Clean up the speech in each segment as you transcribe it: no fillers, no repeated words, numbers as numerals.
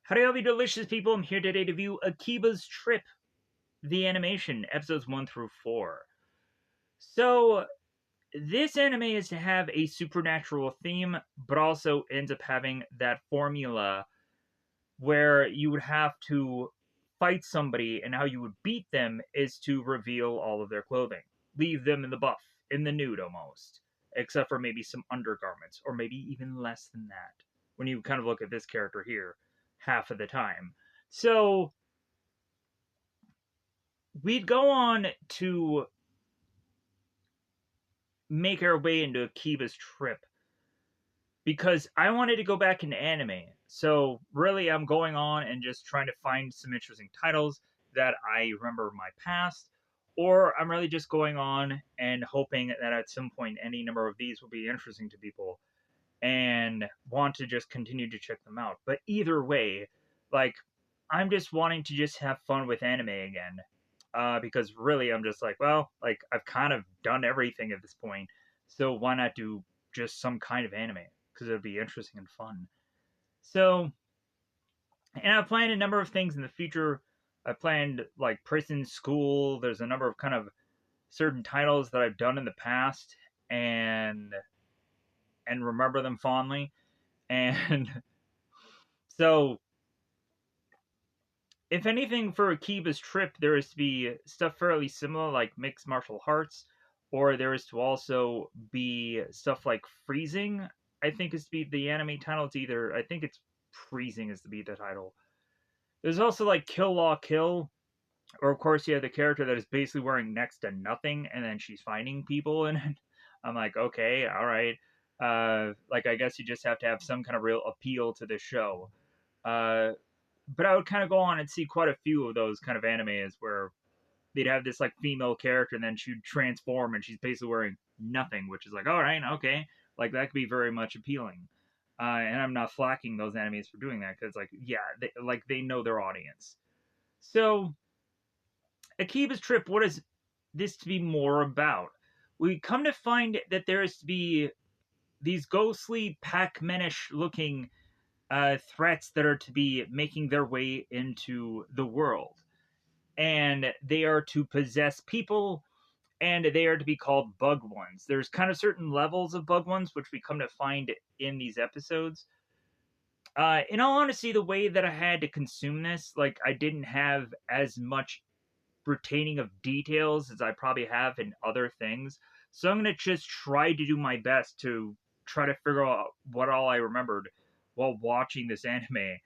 Howdy, all you delicious people. I'm here today to view Akiba's Trip, the animation, episodes 1 through 4. So, this anime is to have a supernatural theme, but also ends up having that formula where you would have to fight somebody, and how you would beat them is to reveal all of their clothing. Leave them in the buff, in the nude almost, except for maybe some undergarments, or maybe even less than that, when you kind of look at this character here, half of the time. So, we'd go on to make our way into Akiba's Trip because I wanted to go back into anime. So really, I'm going on and just trying to find some interesting titles that I remember my past, or I'm really just going on and hoping that at some point any number of these will be interesting to people and want to just continue to check them out. But either way, like, I'm just wanting to just have fun with anime again. Because really, I'm just like, well, like, I've kind of done everything at this point, so why not do just some kind of anime? Because it'd be interesting and fun. So, and I've planned a number of things in the future. I planned like prison, school. There's a number of kind of certain titles that I've done in the past, and remember them fondly. And so, if anything, for Akiba's Trip, there is to be stuff fairly similar, like mixed martial arts, or there is to also be stuff like freezing. I think is to be the anime title. It's either, I think it's freezing is to be the title. There's also like Kill Law Kill, or of course you have the character that is basically wearing next to nothing, and then she's finding people, and I'm like, okay, all right. Like, I guess you just have to have some kind of real appeal to the show. Uh, but I would kind of go on and see quite a few of those kind of animes where they'd have this like female character and then she'd transform and she's basically wearing nothing, which is like, all right, okay, like that could be very much appealing. And I'm not flacking those animes for doing that because, like, yeah, they know their audience. So, Akiba's Trip, what is this to be more about? We come to find that there is to be these ghostly Pac-Manish looking threats that are to be making their way into the world. And they are to possess people, and they are to be called bug ones. There's kind of certain levels of bug ones, which we come to find in these episodes. In all honesty, the way that I had to consume this, like, I didn't have as much retaining of details as I probably have in other things. So I'm going to just try to do my best to try to figure out what all I remembered while watching this anime.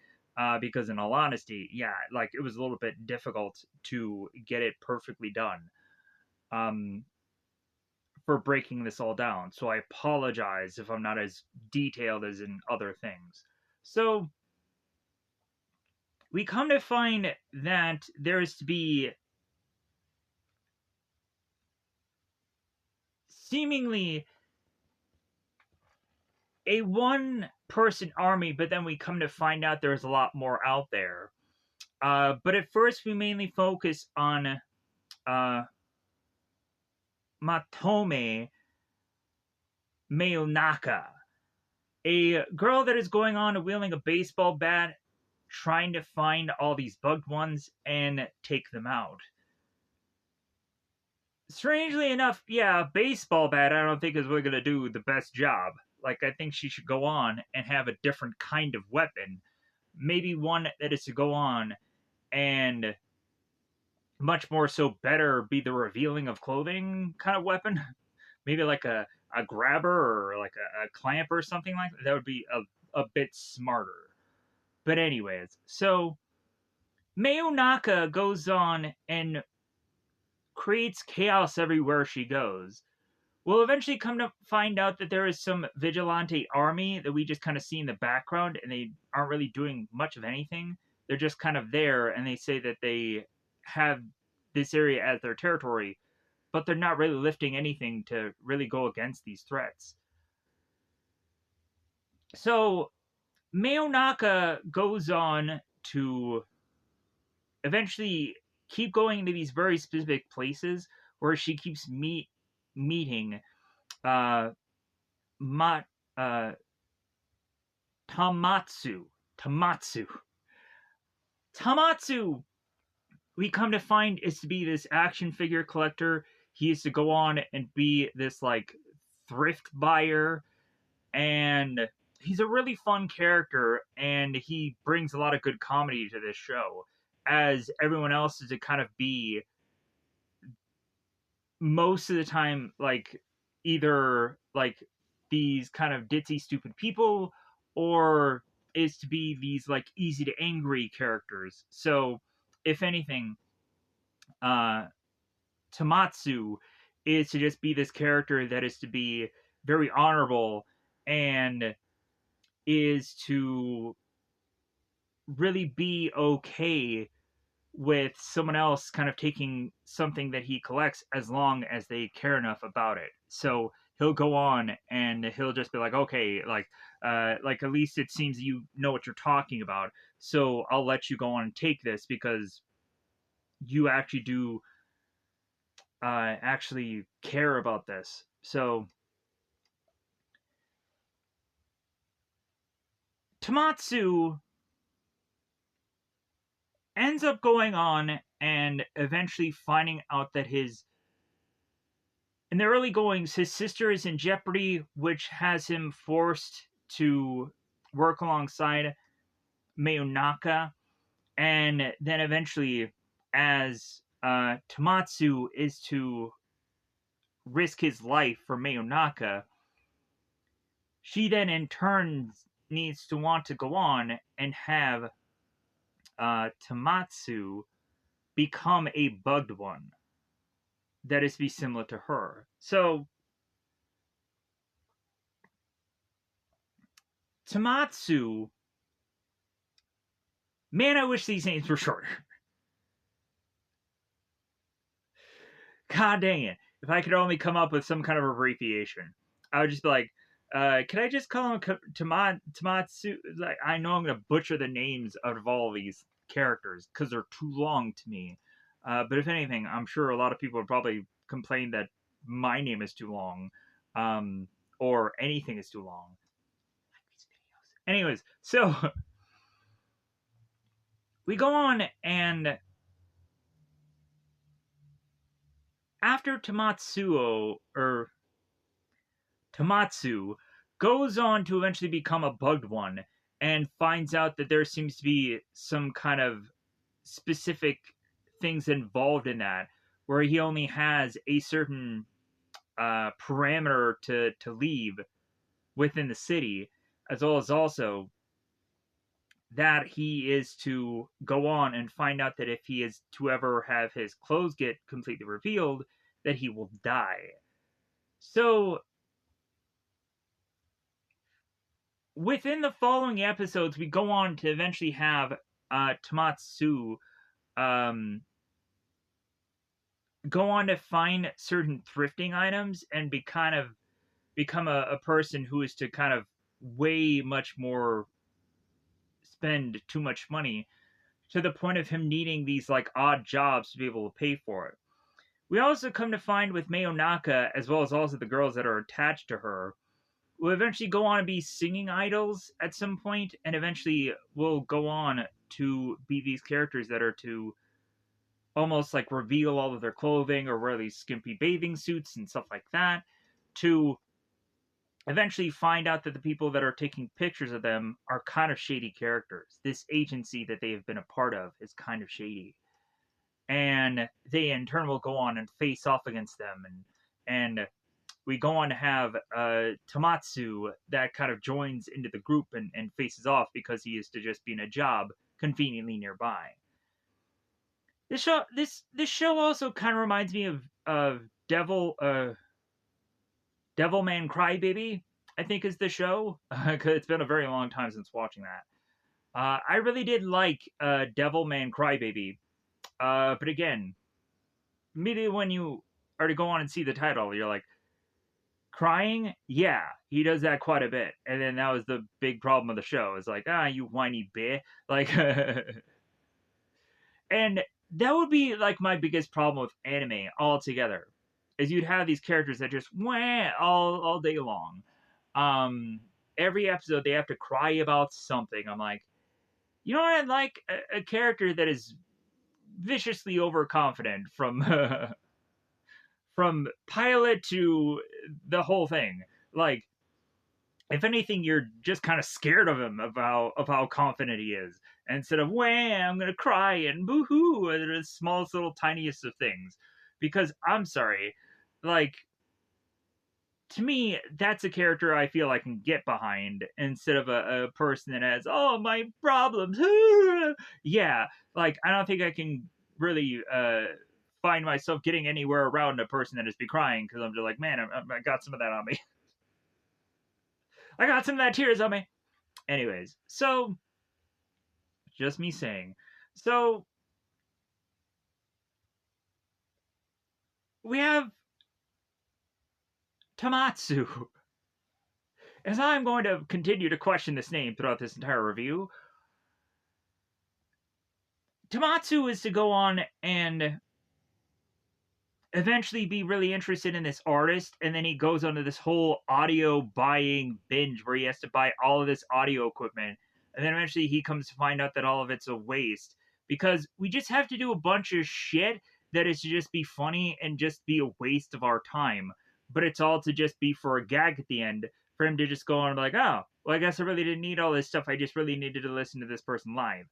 Because in all honesty, yeah, like, it was a little bit difficult to get it perfectly done. Um, for breaking this all down. So I apologize if I'm not as detailed as in other things. So we come to find that there is to be seemingly a one person army, but then we come to find out there's a lot more out there. But at first, we mainly focus on Matome Mayonaka, a girl that is going on wielding a baseball bat, trying to find all these bugged ones and take them out. Strangely enough, yeah, baseball bat I don't think is really going to do the best job. Like, I think she should go on and have a different kind of weapon. Maybe one that is to go on and much more so better be the revealing of clothing kind of weapon. Maybe like a grabber or like a clamp or something like that. That would be a bit smarter. But anyways, so Mayonaka goes on and creates chaos everywhere she goes. We'll eventually come to find out that there is some vigilante army that we just kind of see in the background, and they aren't really doing much of anything. They're just kind of there, and they say that they have this area as their territory, but they're not really lifting anything to really go against these threats. So Mayonaka goes on to eventually keep going to these very specific places where she keeps meeting uh, Ma, uh, Tamatsu. Tamatsu. Tamatsu, we come to find, is to be this action figure collector. He used to go on and be this like thrift buyer, and he's a really fun character, and he brings a lot of good comedy to this show, as everyone else is to kind of be most of the time like either like these kind of ditzy stupid people, or is to be these like easy to angry characters. So if anything, uh Tamatsu is to just be this character that is to be very honorable, and is to really be okay with someone else kind of taking something that he collects as long as they care enough about it. So he'll go on and he'll just be like, okay, like at least it seems you know what you're talking about. So I'll let you go on and take this because you actually do actually care about this. So Tamatsu ends up going on and eventually finding out that his in the early goings, his sister is in jeopardy, which has him forced to work alongside Mayonaka. And then eventually, as Tamatsu is to risk his life for Mayonaka, she then in turn needs to want to go on and have Tamatsu become a bugged one that is to be similar to her. So Tamatsu, man, I wish these names were shorter. God dang it. If I could only come up with some kind of abbreviation, I would just be like, can I just call him Tamatsu? Like, I know I'm going to butcher the names out of all of these characters because they're too long to me. But if anything, I'm sure a lot of people would probably complain that my name is too long, um, or anything is too long. Anyways, so we go on, and after Tamatsu goes on to eventually become a bugged one and finds out that there seems to be some kind of specific things involved in that, where he only has a certain parameter to leave within the city, as well as also that he is to go on and find out that if he is to ever have his clothes get completely revealed, that he will die. So within the following episodes, we go on to eventually have Tamatsu um, go on to find certain thrifting items and become a person who is to kind of way much more spend too much money, to the point of him needing these like odd jobs to be able to pay for it. We also come to find with Mayonaka, as well as also the girls that are attached to her, will eventually go on to be singing idols at some point, and eventually will go on to be these characters that are to almost like reveal all of their clothing or wear these skimpy bathing suits and stuff like that, to eventually find out that the people that are taking pictures of them are kind of shady characters. This agency that they have been a part of is kind of shady. And they in turn will go on and face off against them, and we go on to have Tamatsu that kind of joins into the group and faces off because he is to just be in a job conveniently nearby. This show also kind of reminds me of Devilman Crybaby. I think is the show because it's been a very long time since watching that. I really did like Devilman Crybaby, but again, immediately when you are to go on and see the title, you're like, crying? Yeah, he does that quite a bit. And then that was the big problem of the show. It's like, you whiny bitch. Like, and that would be like my biggest problem with anime altogether, is you'd have these characters that just wah all day long. Um, every episode they have to cry about something. I'm like, You know what? I'd like a character that is viciously overconfident from from pilot to the whole thing. Like, if anything, you're just kind of scared of him of how confident he is. And instead of wham, I'm gonna cry and boo hoo at the smallest little tiniest of things. Because I'm sorry, like to me, that's a character I feel I can get behind instead of a person that has my problems. Yeah, like I don't think I can really find myself getting anywhere around a person that is be crying because I'm just like, man, I got some of that on me. I got some of that tears on me. Anyways, so just me saying. So we have Tamatsu. As I'm going to continue to question this name throughout this entire review, Tamatsu is to go on and eventually be really interested in this artist, and then he goes onto this whole audio buying binge where he has to buy all of this audio equipment, and then eventually he comes to find out that all of it's a waste because we just have to do a bunch of shit that is to just be funny and just be a waste of our time, but it's all to just be for a gag at the end for him to just go on and be like, oh well, I guess I really didn't need all this stuff, I just really needed to listen to this person live.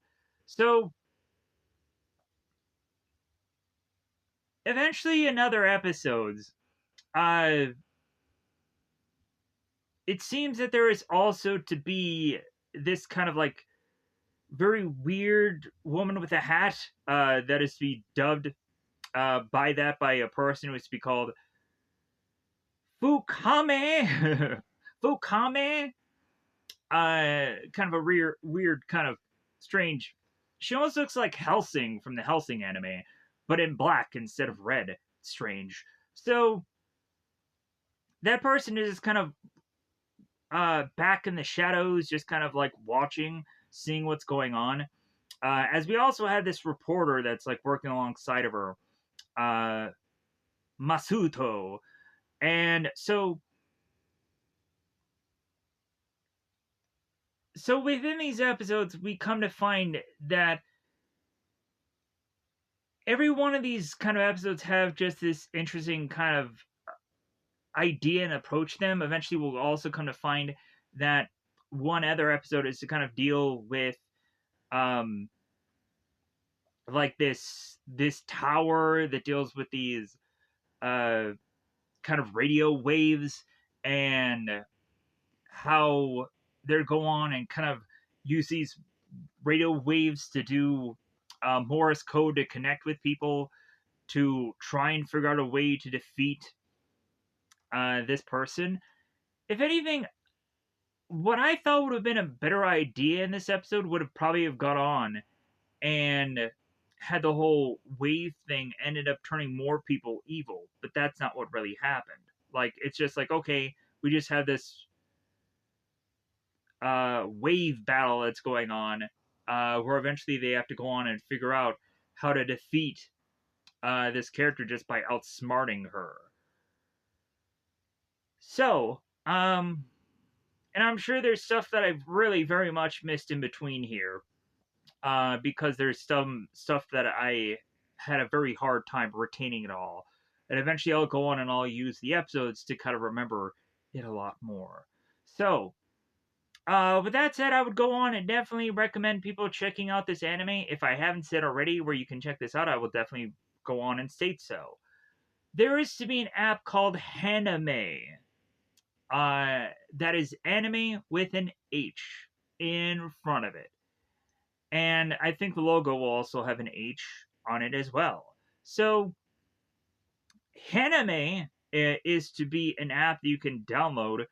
So eventually in other episodes, uh it seems that there is also to be this kind of like very weird woman with a hat that is to be dubbed by a person who is to be called Fukame. Fukame. Kind of a weird, kind of strange. She almost looks like Helsing from the Helsing anime, but in black instead of red. Strange. So that person is kind of back in the shadows, just kind of like watching, seeing what's going on. As we also have this reporter that's like working alongside of her, uh, Masuto. And so within these episodes, we come to find that every one of these kind of episodes have just this interesting kind of idea and approach them. Eventually, we'll also come to find that one other episode is to kind of deal with um like this tower that deals with these uh kind of radio waves and how they go on and kind of use these radio waves to do Morse code to connect with people to try and figure out a way to defeat this person. If anything, what I thought would have been a better idea in this episode would have probably have got on and had the whole wave thing ended up turning more people evil, but that's not what really happened. Like it's just like, okay, we just have this wave battle that's going on, where eventually they have to go on and figure out how to defeat this character just by outsmarting her. So, and I'm sure there's stuff that I've really very much missed in between here, because there's some stuff that I had a very hard time retaining it all. And eventually I'll go on and I'll use the episodes to kind of remember it a lot more. So, with that said, I would go on and definitely recommend people checking out this anime. If I haven't said already where you can check this out, I will definitely go on and state so. There is to be an app called Haname. That is anime with an H in front of it. And I think the logo will also have an H on it as well. So, Haname is to be an app that you can download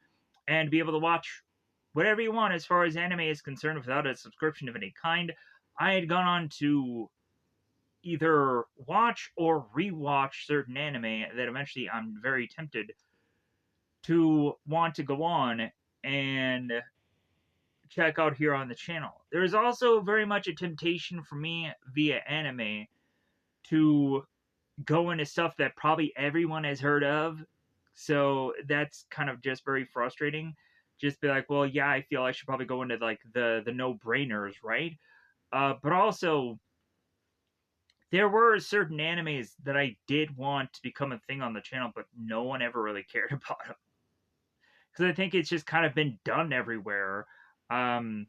and be able to watch whatever you want as far as anime is concerned without a subscription of any kind. I had gone on to either watch or rewatch certain anime that eventually I'm very tempted to want to go on and check out here on the channel. There is also very much a temptation for me via anime to go into stuff that probably everyone has heard of. So that's kind of just very frustrating. Just be like, well, yeah, I feel I should probably go into like the no brainers, right? But also, there were certain animes that I did want to become a thing on the channel, but no one ever really cared about them. Because I think it's just kind of been done everywhere. Um,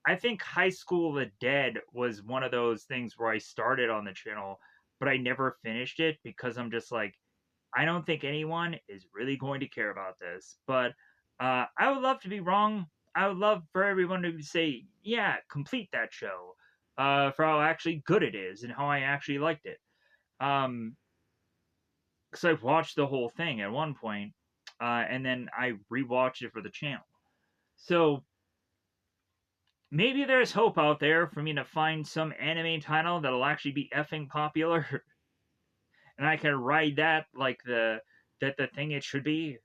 I think High School of the Dead was one of those things where I started on the channel, but I never finished it because I'm just like, I don't think anyone is really going to care about this. But I would love to be wrong. I would love for everyone to say, yeah, complete that show for how actually good it is and how I actually liked it. Because I've watched the whole thing at one point, and then I rewatched it for the channel. So maybe there's hope out there for me to find some anime title that'll actually be effing popular, and I can ride that like the thing it should be.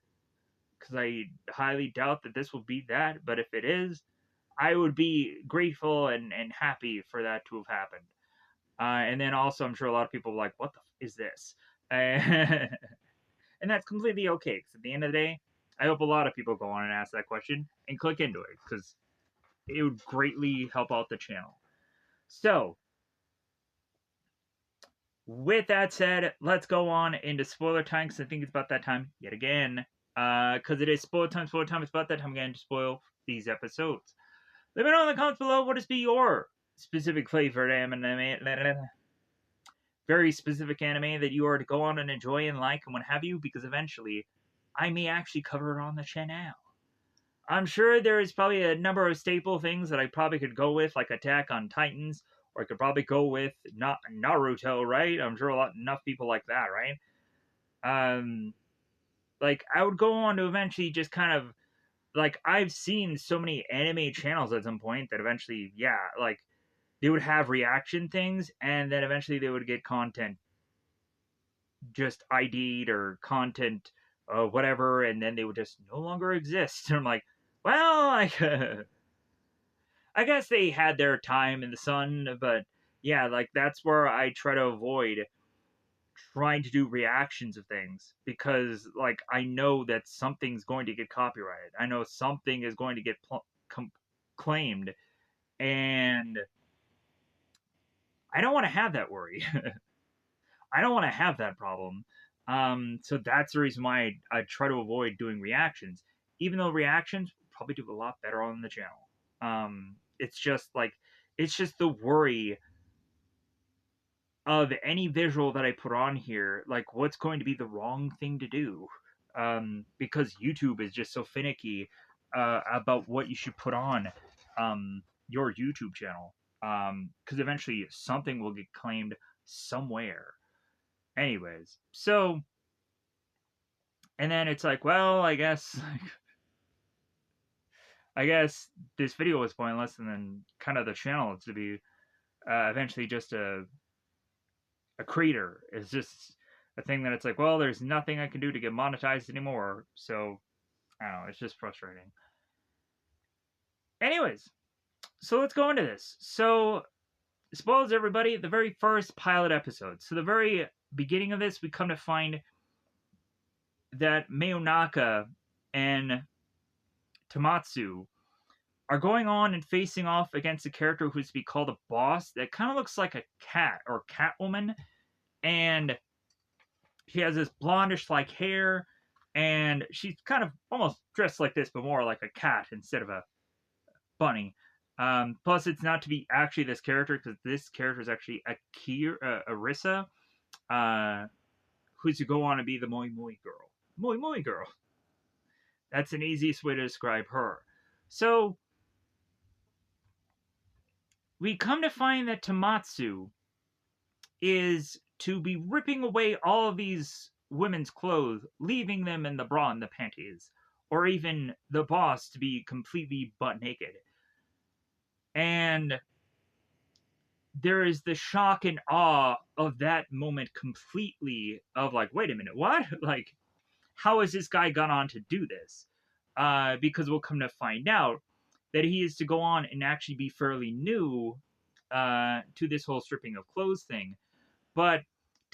Because I highly doubt that this will be that, but if it is, I would be grateful and happy for that to have happened. And then also, I'm sure a lot of people are like, "What the is this?" and that's completely okay. Because at the end of the day, I hope a lot of people go on and ask that question and click into it because it would greatly help out the channel. So, with that said, let's go on into spoiler time because I think it's about that time yet again. Because it is spoiler time, it's about that time again to spoil these episodes. Let me know in the comments below what is be your specific flavored anime, very specific anime that you are to go on and enjoy and like and what have you, because eventually I may actually cover it on the channel. I'm sure there is probably a number of staple things that I probably could go with, like Attack on Titans, or I could probably go with not Naruto, right? I'm sure enough people like that, right? Like I would go on to eventually just kind of like I've seen so many anime channels at some point that eventually, yeah, like they would have reaction things, and then eventually they would get content just ID'd or content whatever, and then they would just no longer exist. And I'm like, well, I guess they had their time in the sun, but yeah, like that's where I try to avoid trying to do reactions of things because like I know that something's going to get copyrighted. I know something is going to get claimed, and I don't want to have that worry. I don't want to have that problem. So that's the reason why I try to avoid doing reactions, even though reactions probably do a lot better on the channel. It's just like it's just the worry of any visual that I put on here, like what's going to be the wrong thing to do, because YouTube is just so finicky about what you should put on your YouTube channel, because eventually something will get claimed somewhere. Anyways, so and then it's like, well, I guess I guess this video was pointless, and then kind of the channel to be eventually just a creator is just a thing that it's like, well, there's nothing I can do to get monetized anymore. So I don't know, it's just frustrating. Anyways, so let's go into this. So spoilers everybody, the very first pilot episode. So the very beginning of this, we come to find that Mayonaka and Tamatsu are going on and facing off against a character who's to be called a boss that kind of looks like a cat or Catwoman, and she has this blondish like hair, and she's kind of almost dressed like this, but more like a cat instead of a bunny. Plus, it's not to be actually this character because this character is actually Arisa, uh, who's to go on to be the Moi Moi girl. Moi Moi girl. That's an easiest way to describe her. So we come to find that Tamatsu is to be ripping away all of these women's clothes, leaving them in the bra and the panties, or even the boss to be completely butt naked. And there is the shock and awe of that moment completely of like, wait a minute, what? Like, how has this guy gone on to do this? Because we'll come to find out that he is to go on and actually be fairly new to this whole stripping of clothes thing. But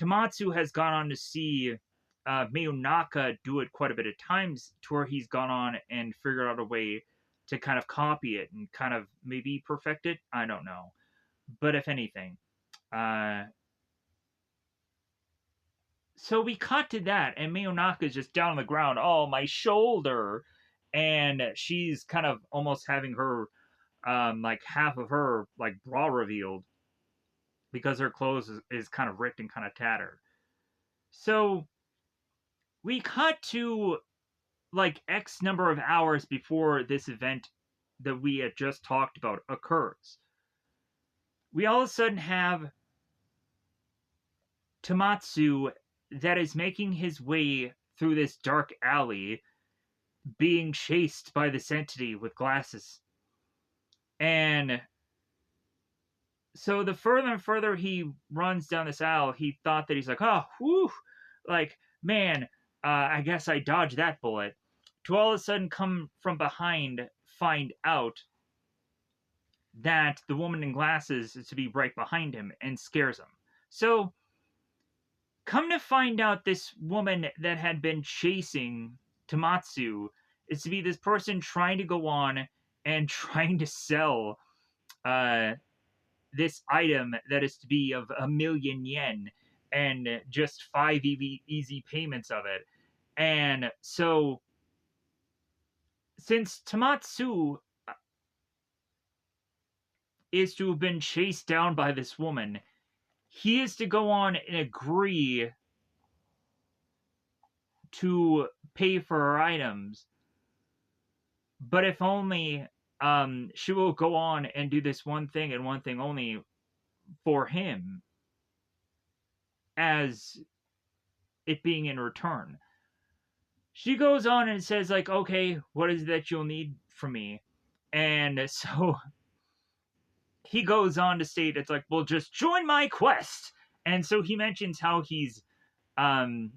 Tamatsu has gone on to see Mayonaka do it quite a bit of times to where he's gone on and figured out a way to kind of copy it and kind of maybe perfect it. I don't know. but if anything. Uh, so we cut to that, and Miyonaka's just down on the ground. Oh, my shoulder! And she's kind of almost having her, like half of her like bra revealed because her clothes is kind of ripped and kind of tattered. So we cut to like X number of hours before this event that we had just talked about occurs. We all of a sudden have Tamatsu that is making his way through this dark alley, being chased by this entity with glasses. And so the further and further he runs down this alley, he thought that he's like, oh, whew, like, man, I guess I dodged that bullet. To all of a sudden come from behind, find out that the woman in glasses is to be right behind him and scares him. So, come to find out, this woman that had been chasing Tamatsu is to be this person trying to go on and trying to sell uh, this item that is to be of 1,000,000 yen and just five easy payments of it. And so, since Tamatsu is to have been chased down by this woman, he is to go on and agree to pay for her items, but if only she will go on and do this one thing and one thing only for him, as it being in return. She goes on and says, like, okay, what is it that you'll need from me? And so he goes on to state, it's like, well, just join my quest. And so he mentions how he's um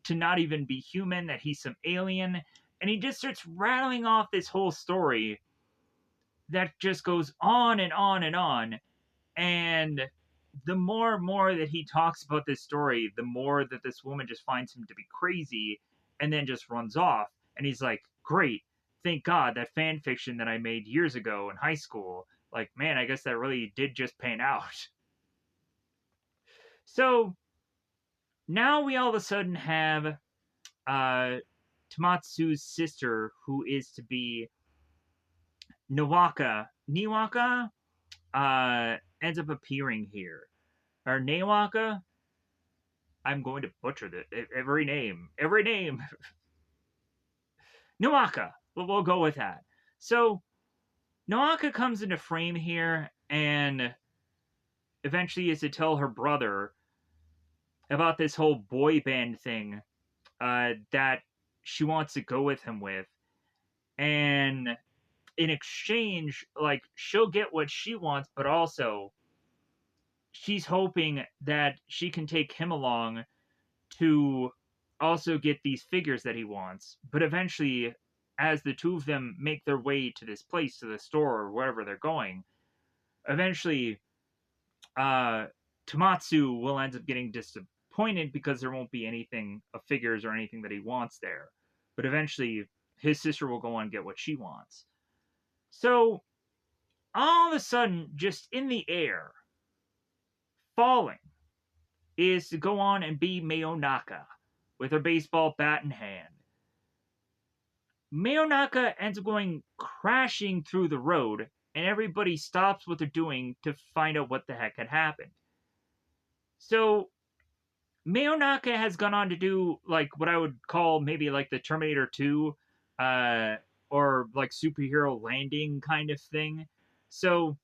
to not even be human, that he's some alien, and he just starts rattling off this whole story that just goes on and on and on. And the more and more that he talks about this story, the more that this woman just finds him to be crazy and then just runs off. And he's like, great, thank God, that fan fiction that I made years ago in high school, like, man, I guess that really did just pan out. So now we all of a sudden have uh, Tamatsu's sister, who is to be Niwaka, ends up appearing here. Or Nawaka, I'm going to butcher this. Every name. Nawaka, we'll go with that. So, Nawaka comes into frame here and eventually is to tell her brother about this whole boy band thing that she wants to go with him with. And in exchange, like, she'll get what she wants, but also she's hoping that she can take him along to also get these figures that he wants. But eventually, as the two of them make their way to this place, to the store or wherever they're going, eventually, uh, Tamatsu will end up getting disappointed because there won't be anything of figures or anything that he wants there. But eventually, his sister will go on and get what she wants. So, all of a sudden, just in the air, falling, is to go on and be Mayonaka with her baseball bat in hand. Mayonaka ends up going crashing through the road, and everybody stops what they're doing to find out what the heck had happened. So, Mayonaka has gone on to do, like, what I would call maybe like the Terminator 2, or like superhero landing kind of thing. So,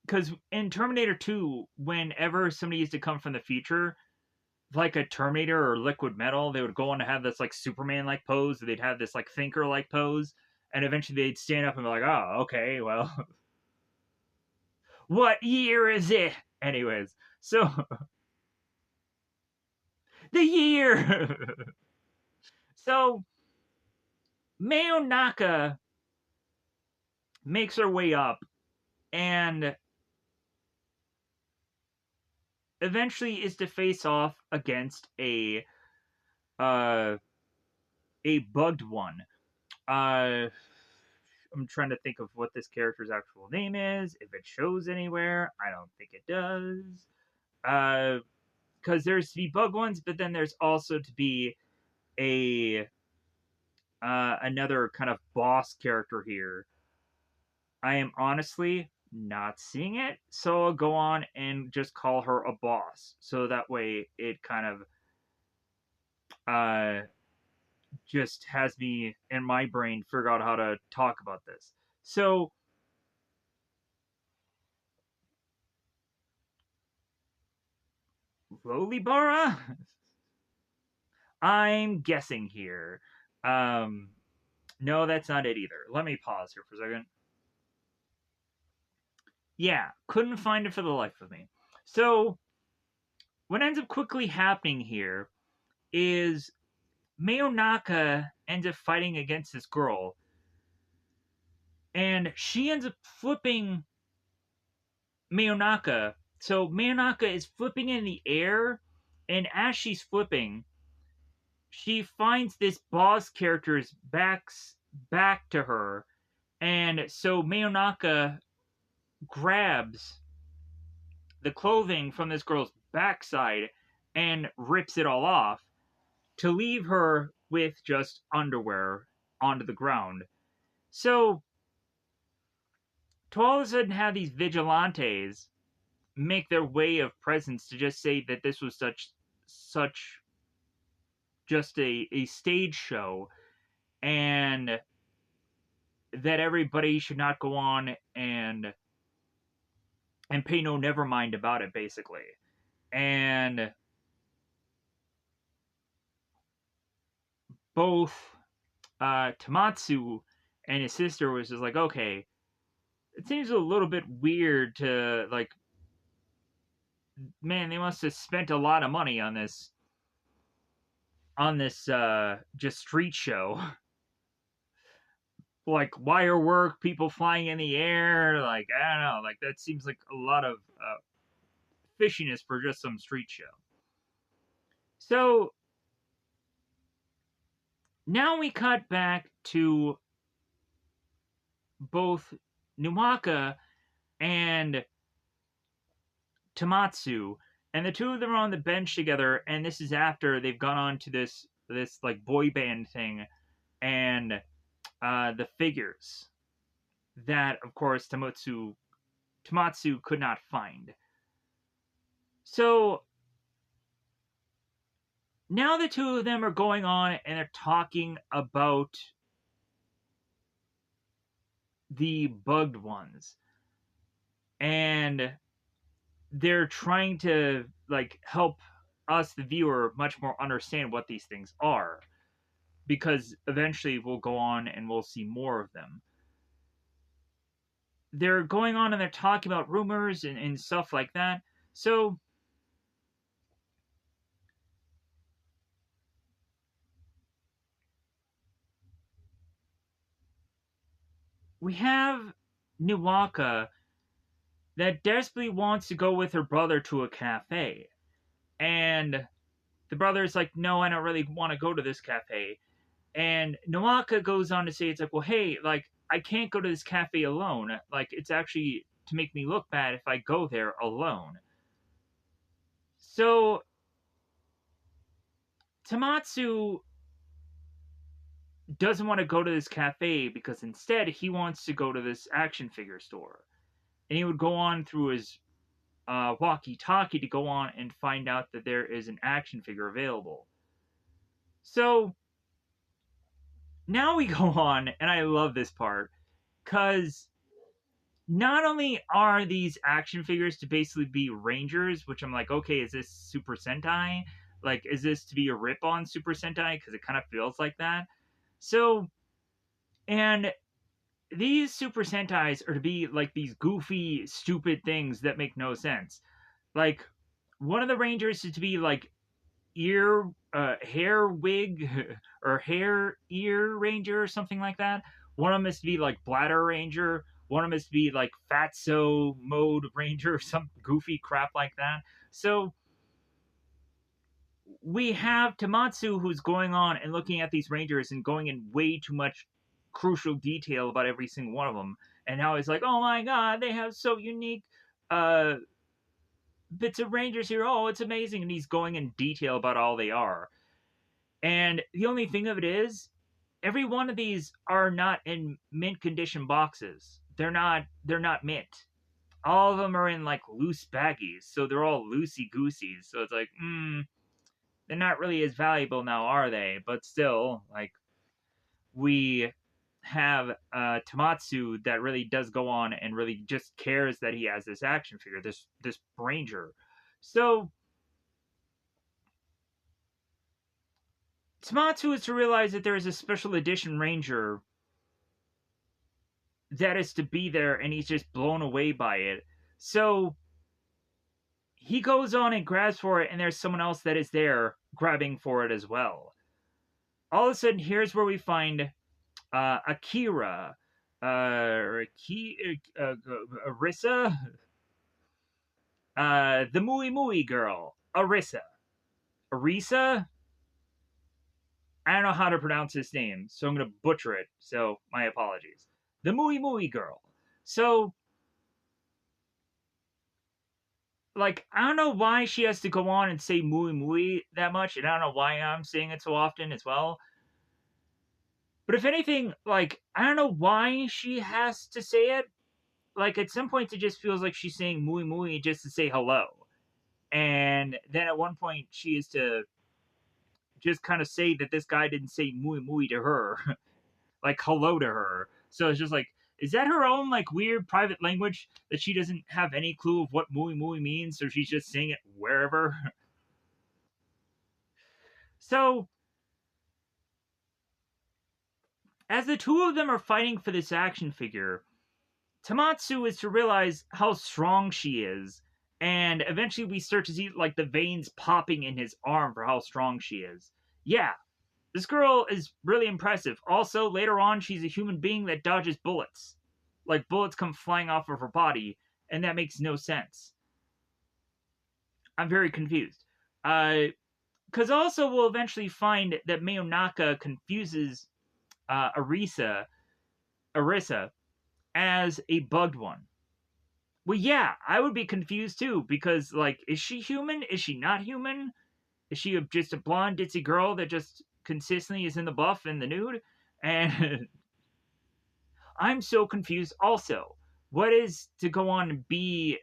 because in Terminator 2, whenever somebody used to come from the future, like a Terminator or Liquid Metal, they would go on to have this like Superman like pose. They'd have this like thinker like pose, and eventually they'd stand up and be like, "Oh, okay, well, what year is it?" Anyways, so the year. So Mayonaka makes her way up, and eventually is to face off against uh, a bugged one. Uh, I'm trying to think of what this character's actual name is, if it shows anywhere. I don't think it does. Because there's to be bug ones, but then there's also to be a another kind of boss character here. I am honestly not seeing it, so I'll go on and just call her a boss. So that way it kind of uh, just has me in my brain figure out how to talk about this. So Lolibara? I'm guessing here. Um, no, that's not it either. Let me pause here for a second. Yeah, couldn't find it for the life of me. So what ends up quickly happening here is Mayonaka ends up fighting against this girl, and she ends up flipping Mayonaka. So Mayonaka is flipping in the air, and as she's flipping, she finds this boss character's back to her, and so Mayonaka grabs the clothing from this girl's backside and rips it all off to leave her with just underwear onto the ground. So, to all of a sudden have these vigilantes make their way of presence to just say that this was such just a stage show, and that everybody should not go on and pay no never mind about it, basically. And both Tamatsu and his sister was just like, okay, it seems a little bit weird to, like, man, they must have spent a lot of money on this just street show. Like wire work, people flying in the air, like, I don't know, like that seems like a lot of fishiness for just some street show. So now we cut back to both Numaka and Tamatsu, and the two of them are on the bench together, and this is after they've gone on to this like boy band thing, and the figures that, of course, Tamatsu could not find. So now the two of them are going on and they're talking about the bugged ones, and they're trying to like help us, the viewer, much more understand what these things are, because eventually we'll go on and we'll see more of them. They're going on and they're talking about rumors and stuff like that. So we have Niwaka that desperately wants to go with her brother to a cafe. And the brother's like, no, I don't really want to go to this cafe. And Nawaka goes on to say, it's like, well, hey, like, I can't go to this cafe alone. Like, it's actually to make me look bad if I go there alone. So, Tamatsu doesn't want to go to this cafe because instead he wants to go to this action figure store. And he would go on through his walkie-talkie to go on and find out that there is an action figure available. So, now we go on, and I love this part, because not only are these action figures to basically be Rangers, which I'm like, okay, is this Super Sentai? Like, is this to be a rip on Super Sentai? Because it kind of feels like that. So, and these Super Sentais are to be like these goofy, stupid things that make no sense. Like, one of the Rangers is to be like hair wig or hair ear ranger or something like that. One of them is to be like bladder ranger. One of them is to be like fatso mode ranger or some goofy crap like that. So we have Tamatsu who's going on and looking at these rangers and going in way too much crucial detail about every single one of them. And now he's like, oh my god, they have so unique uh, bits of Rangers here. Oh, it's amazing. And he's going in detail about all they are. And the only thing of it is, every one of these are not in mint condition boxes. They're not mint. All of them are in like loose baggies, so they're all loosey goosey. So it's like, they're not really as valuable now, are they? But still, like, we have Tamatsu that really does go on and really just cares that he has this action figure, this Ranger. So Tamatsu is to realize that there is a special edition Ranger that is to be there, and he's just blown away by it. So he goes on and grabs for it, and there's someone else that is there grabbing for it as well. All of a sudden, here's where we find Akira, Arisa, the Mui Mui girl, Arisa. I don't know how to pronounce his name, so I'm gonna butcher it. So my apologies. The Mui Mui girl. So, like, I don't know why she has to go on and say Mui Mui that much, and I don't know why I'm saying it so often as well. But if anything, like, I don't know why she has to say it. Like, at some points, it just feels like she's saying Mui Mui just to say hello. And then at one point, she is to just kind of say that this guy didn't say Mui Mui to her, like hello to her. So it's just like, is that her own, like, weird private language that she doesn't have any clue of what Mui Mui means? So she's just saying it wherever. So, as the two of them are fighting for this action figure, Tamatsu is to realize how strong she is, and eventually we start to see like the veins popping in his arm for how strong she is. Yeah, this girl is really impressive. Also, later on, she's a human being that dodges bullets. Like, bullets come flying off of her body, and that makes no sense. I'm very confused. Because also we'll eventually find that Mayonaka confuses Arisa as a bugged one. Well, yeah, I would be confused too, because, like, is she human? Is she not human? Is she just a blonde, ditzy girl that just consistently is in the buff and the nude? And I'm so confused also. What is to go on and be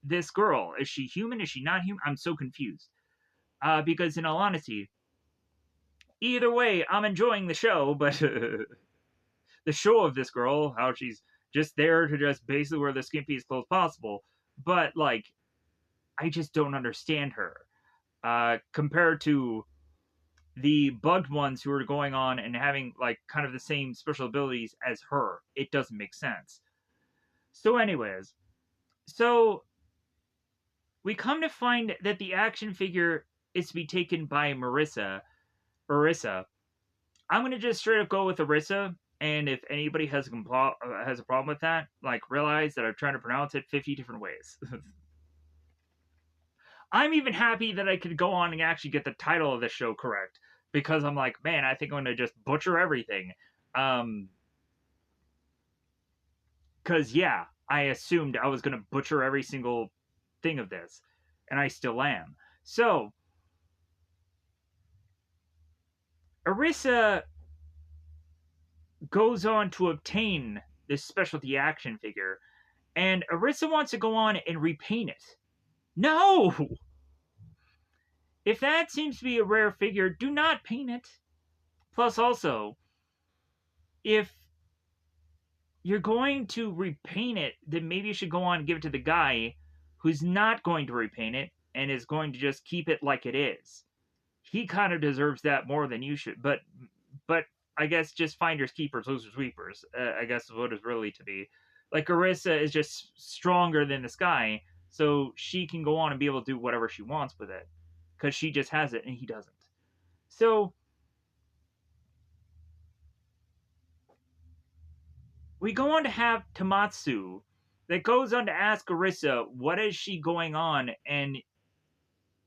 this girl? Is she human? Is she not human? I'm so confused. Because, in all honesty, either way, I'm enjoying the show, but the show of this girl, how she's just there to just basically wear the skimpiest clothes possible. But, like, I just don't understand her. Compared to the bugged ones who are going on and having, like, kind of the same special abilities as her. It doesn't make sense. So, anyways, so we come to find that the action figure is to be taken by Marissa. I'm gonna just straight up go with Arissa, and if anybody has a problem with that, like, realize that I'm trying to pronounce it 50 different ways. I'm even happy that I could go on and actually get the title of the show correct, because I'm like, man, I think I'm gonna just butcher everything. Because, yeah, I assumed I was gonna butcher every single thing of this, and I still am. So, Arissa goes on to obtain this specialty action figure, and Arissa wants to go on and repaint it. No! If that seems to be a rare figure, do not paint it. Plus, also, if you're going to repaint it, then maybe you should go on and give it to the guy who's not going to repaint it and is going to just keep it like it is. He kind of deserves that more than you should. But I guess just finders keepers, losers weepers. I guess is what it's really to be. Like, Arissa is just stronger than this guy, so she can go on and be able to do whatever she wants with it, because she just has it and he doesn't. So we go on to have Tamatsu that goes on to ask Arissa what is she going on and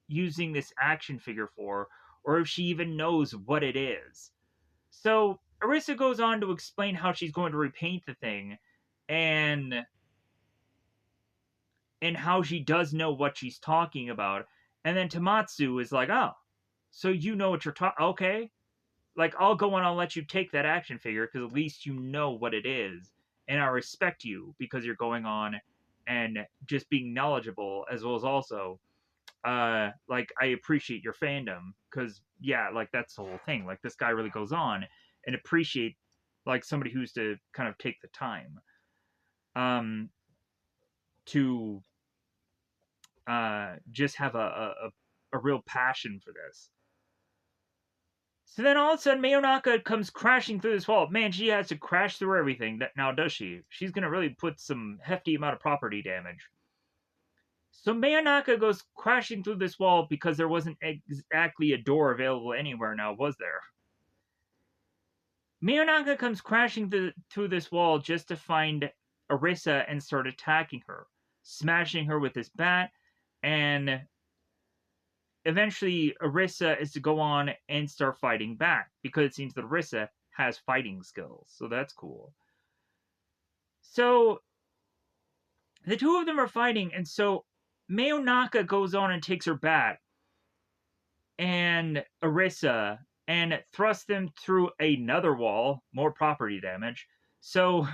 using this action figure for, or if she even knows what it is. So Arisa goes on to explain how she's going to repaint the thing, and how she does know what she's talking about. And then Tamatsu is like, "Oh, so you know what you're talking? Okay, like I'll go on. I'll let you take that action figure because at least you know what it is, and I respect you because you're going on and just being knowledgeable as well as also." Like I appreciate your fandom because yeah, like that's the whole thing. Like this guy really goes on and appreciate like somebody who's to kind of take the time um to just have a real passion for this. So then all of a sudden Mayonaka comes crashing through this wall. Man, she has to crash through everything now, does she? She's gonna really put some hefty amount of property damage. So Mayonaka goes crashing through this wall because there wasn't exactly a door available anywhere now, was there? Mayonaka comes crashing through this wall just to find Arisa and start attacking her, smashing her with his bat, and eventually Arisa is to go on and start fighting back because it seems that Arisa has fighting skills, so that's cool. So the two of them are fighting, and so Mayonaka goes on and takes her bat and Arisa and thrusts them through another wall, more property damage. So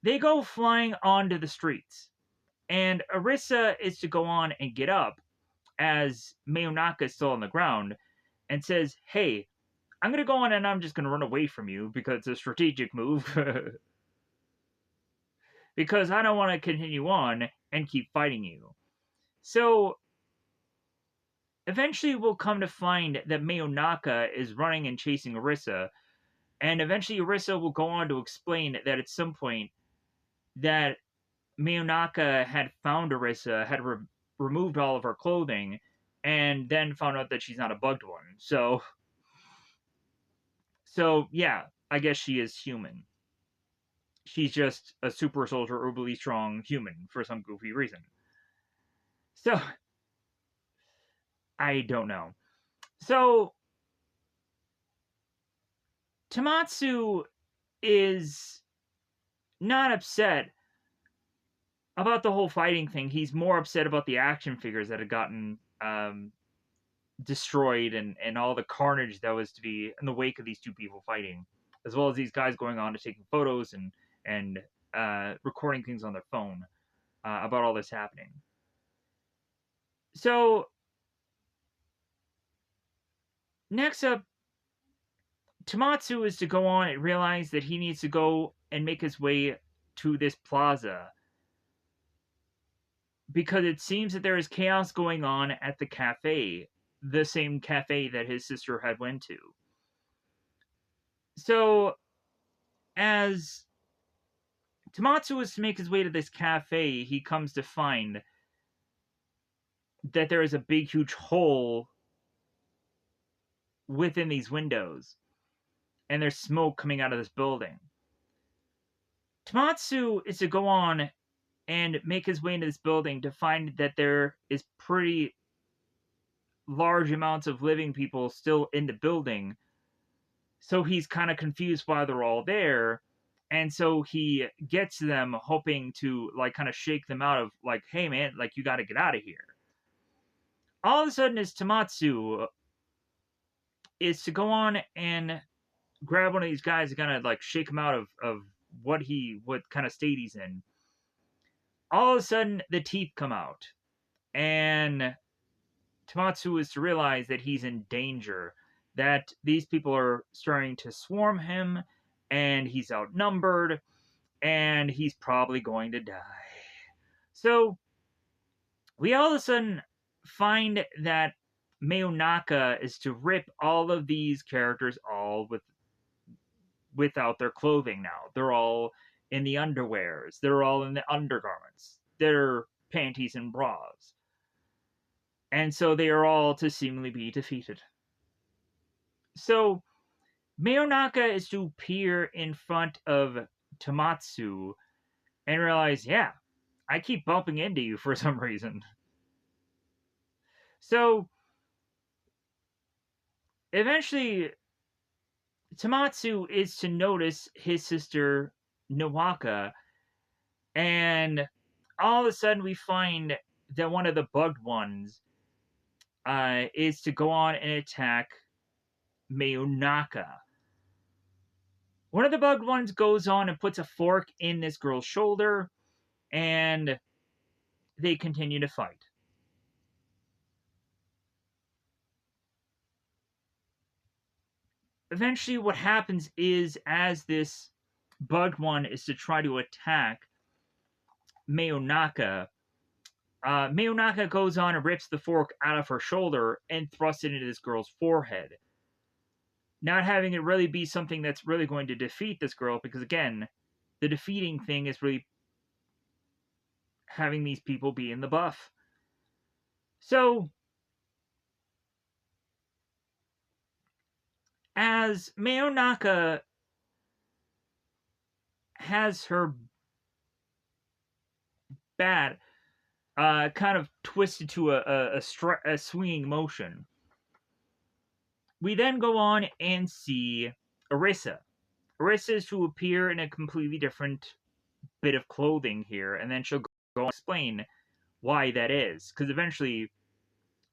they go flying onto the streets, and Arisa is to go on and get up as Mayonaka is still on the ground and says, "Hey, I'm going to go on and I'm just going to run away from you because it's a strategic move because I don't want to continue on and keep fighting you." So eventually we'll come to find that Mayonaka is running and chasing Arisa, and eventually Arisa will go on to explain that at some point that Mayonaka had found Arisa, had removed all of her clothing, and then found out that she's not a bugged one. So yeah, I guess she is human. She's just a super soldier, overly strong human for some goofy reason. So I don't know. So Tamatsu is not upset about the whole fighting thing. He's more upset about the action figures that had gotten destroyed and all the carnage that was to be in the wake of these two people fighting, as well as these guys going on to taking photos and recording things on their phone about all this happening. So next up, Tamatsu is to go on and realize that he needs to go and make his way to this plaza because it seems that there is chaos going on at the cafe, the same cafe that his sister had went to. So as Tamatsu is to make his way to this cafe, he comes to find that there is a big huge hole within these windows and there's smoke coming out of this building. Tamatsu is to go on and make his way into this building to find that there is pretty large amounts of living people still in the building. So he's kind of confused why they're all there. And so he gets them hoping to like kind of shake them out of like, "Hey man, like you got to get out of here." All of a sudden his Tamatsu is to go on and grab one of these guys and kind of like shake him out of what kind of state he's in. All of a sudden the teeth come out and Tamatsu is to realize that he's in danger, that these people are starting to swarm him, and he's outnumbered, and he's probably going to die. So, we all of a sudden find that Mayonaka is to rip all of these characters all without their clothing now. They're all in the underwears, they're all in the undergarments, they're panties and bras. And so they are all to seemingly be defeated. So Mayonaka is to appear in front of Tamatsu and realize, yeah, I keep bumping into you for some reason. So eventually Tamatsu is to notice his sister Nawaka, and all of a sudden we find that one of the bugged ones is to go on and attack Mayonaka. One of the bugged ones goes on and puts a fork in this girl's shoulder, and they continue to fight. Eventually, what happens is, as this bugged one is to try to attack Mayonaka, Mayonaka goes on and rips the fork out of her shoulder and thrusts it into this girl's forehead. Not having it really be something that's really going to defeat this girl, because again, the defeating thing is really having these people be in the buff. So, as Mayonaka has her bat kind of twisted to a swinging motion, we then go on and see Arisa. Arisa is to appear in a completely different bit of clothing here, and then she'll go and explain why that is. Because eventually,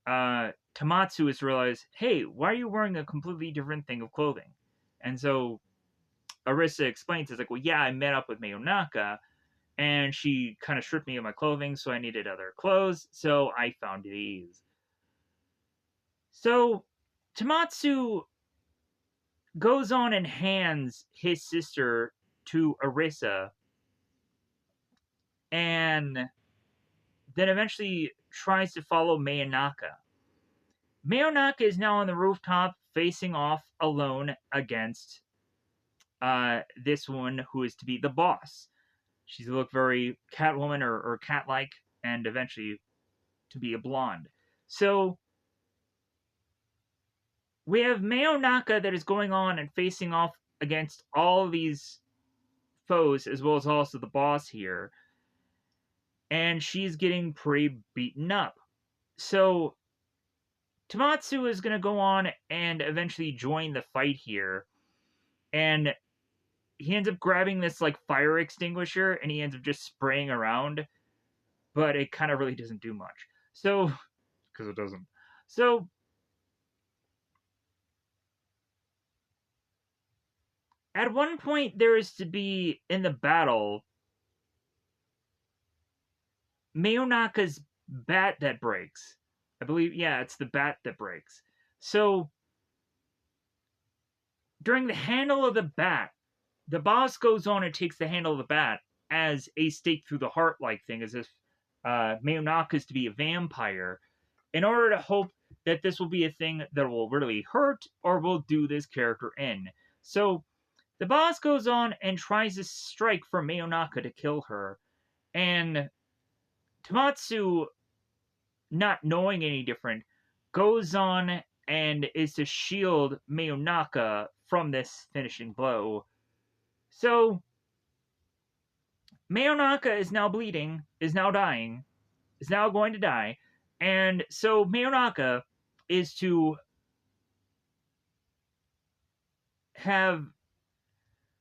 Tamatsu is to realize, hey, why are you wearing a completely different thing of clothing? And so Arisa explains, it's like, well, yeah, I met up with Mayonaka, and she kind of stripped me of my clothing, so I needed other clothes, so I found these. So Tamatsu goes on and hands his sister to Arisa, and then eventually tries to follow Mayonaka. Mayonaka is now on the rooftop facing off alone against this one who is to be the boss. She's to look very Catwoman or cat-like, and eventually to be a blonde. So we have Mayonaka that is going on and facing off against all of these foes, as well as also the boss here. And she's getting pretty beaten up. So Tamatsu is going to go on and eventually join the fight here. And he ends up grabbing this like fire extinguisher, and he ends up just spraying around. But it kind of really doesn't do much. So, because it doesn't. So, at one point, there is to be, in the battle, Mayonaka's bat that breaks. I believe, yeah, it's the bat that breaks. So, during the handle of the bat, the boss goes on and takes the handle of the bat as a stake through the heart like thing, as if Mayonaka is to be a vampire, in order to hope that this will be a thing that will really hurt or will do this character in. So, the boss goes on and tries to strike for Mayonaka to kill her, and Tamatsu, not knowing any different, goes on and is to shield Mayonaka from this finishing blow. So, Mayonaka is now bleeding, is now dying, is now going to die, and so Mayonaka is to have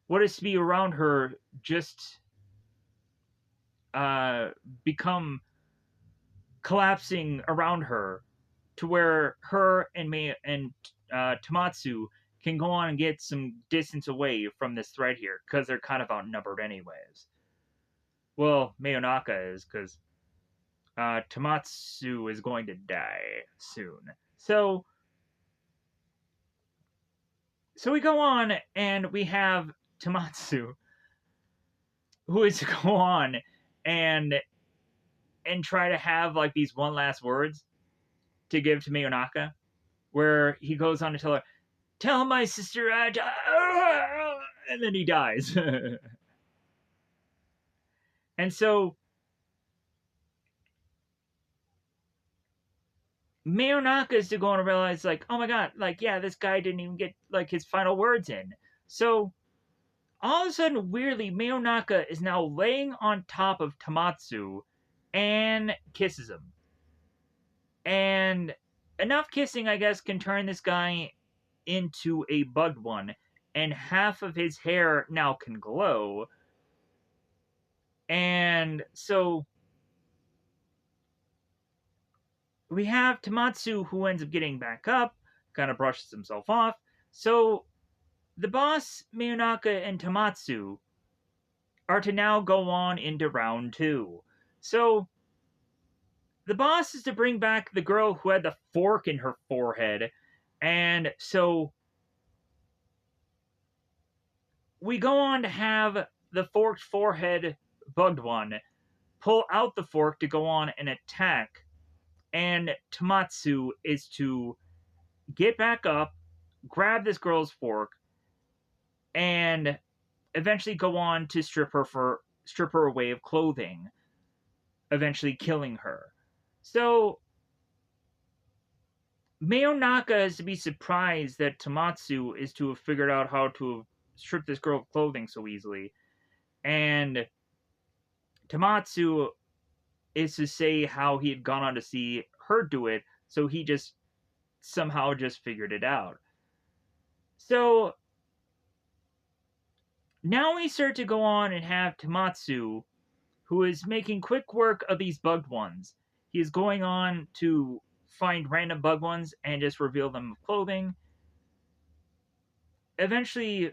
what is to be around her just become collapsing around her, to where her and Tamatsu can go on and get some distance away from this threat here, because they're kind of outnumbered anyways. Well, Mayonaka is, because Tamatsu is going to die soon. So we go on, and we have Tamatsu, who is to go on and try to have like these one last words to give to Mayonaka, where he goes on to tell my sister I die, and then he dies. And so Mayonaka is to go on and realize, like, oh my god, like, yeah, this guy didn't even get like his final words in. So all of a sudden, weirdly, Mayonaka is now laying on top of Tamatsu and kisses him. And enough kissing, I guess, can turn this guy into a bugged one. and half of his hair now can glow. And so we have Tamatsu, who ends up getting back up, kind of brushes himself off. So the boss, Miyonaka, and Tamatsu are to now go on into round two. So the boss is to bring back the girl who had the fork in her forehead. And so we go on to have the forked forehead bugged one pull out the fork to go on and attack. And Tamatsu is to get back up, grab this girl's fork, and eventually go on to strip her away of clothing, eventually killing her. So Mayonaka is to be surprised that Tamatsu is to have figured out how to strip this girl of clothing so easily. And Tamatsu is to say how he had gone on to see her do it, so he just somehow just figured it out. So now we start to go on and have Tamatsu, who is making quick work of these bugged ones. He is going on to find random bug ones and just reveal them with clothing, eventually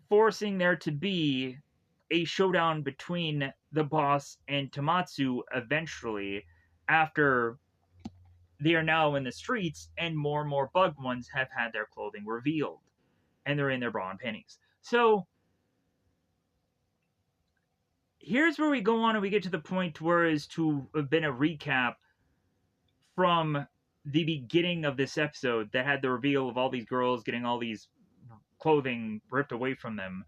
forcing there to be a showdown between the boss and Tamatsu eventually, after they are now in the streets and more bugged ones have had their clothing revealed and they're in their bra and panties. So here's where we go on and we get to the point where is to have been a recap from the beginning of this episode that had the reveal of all these girls getting all these clothing ripped away from them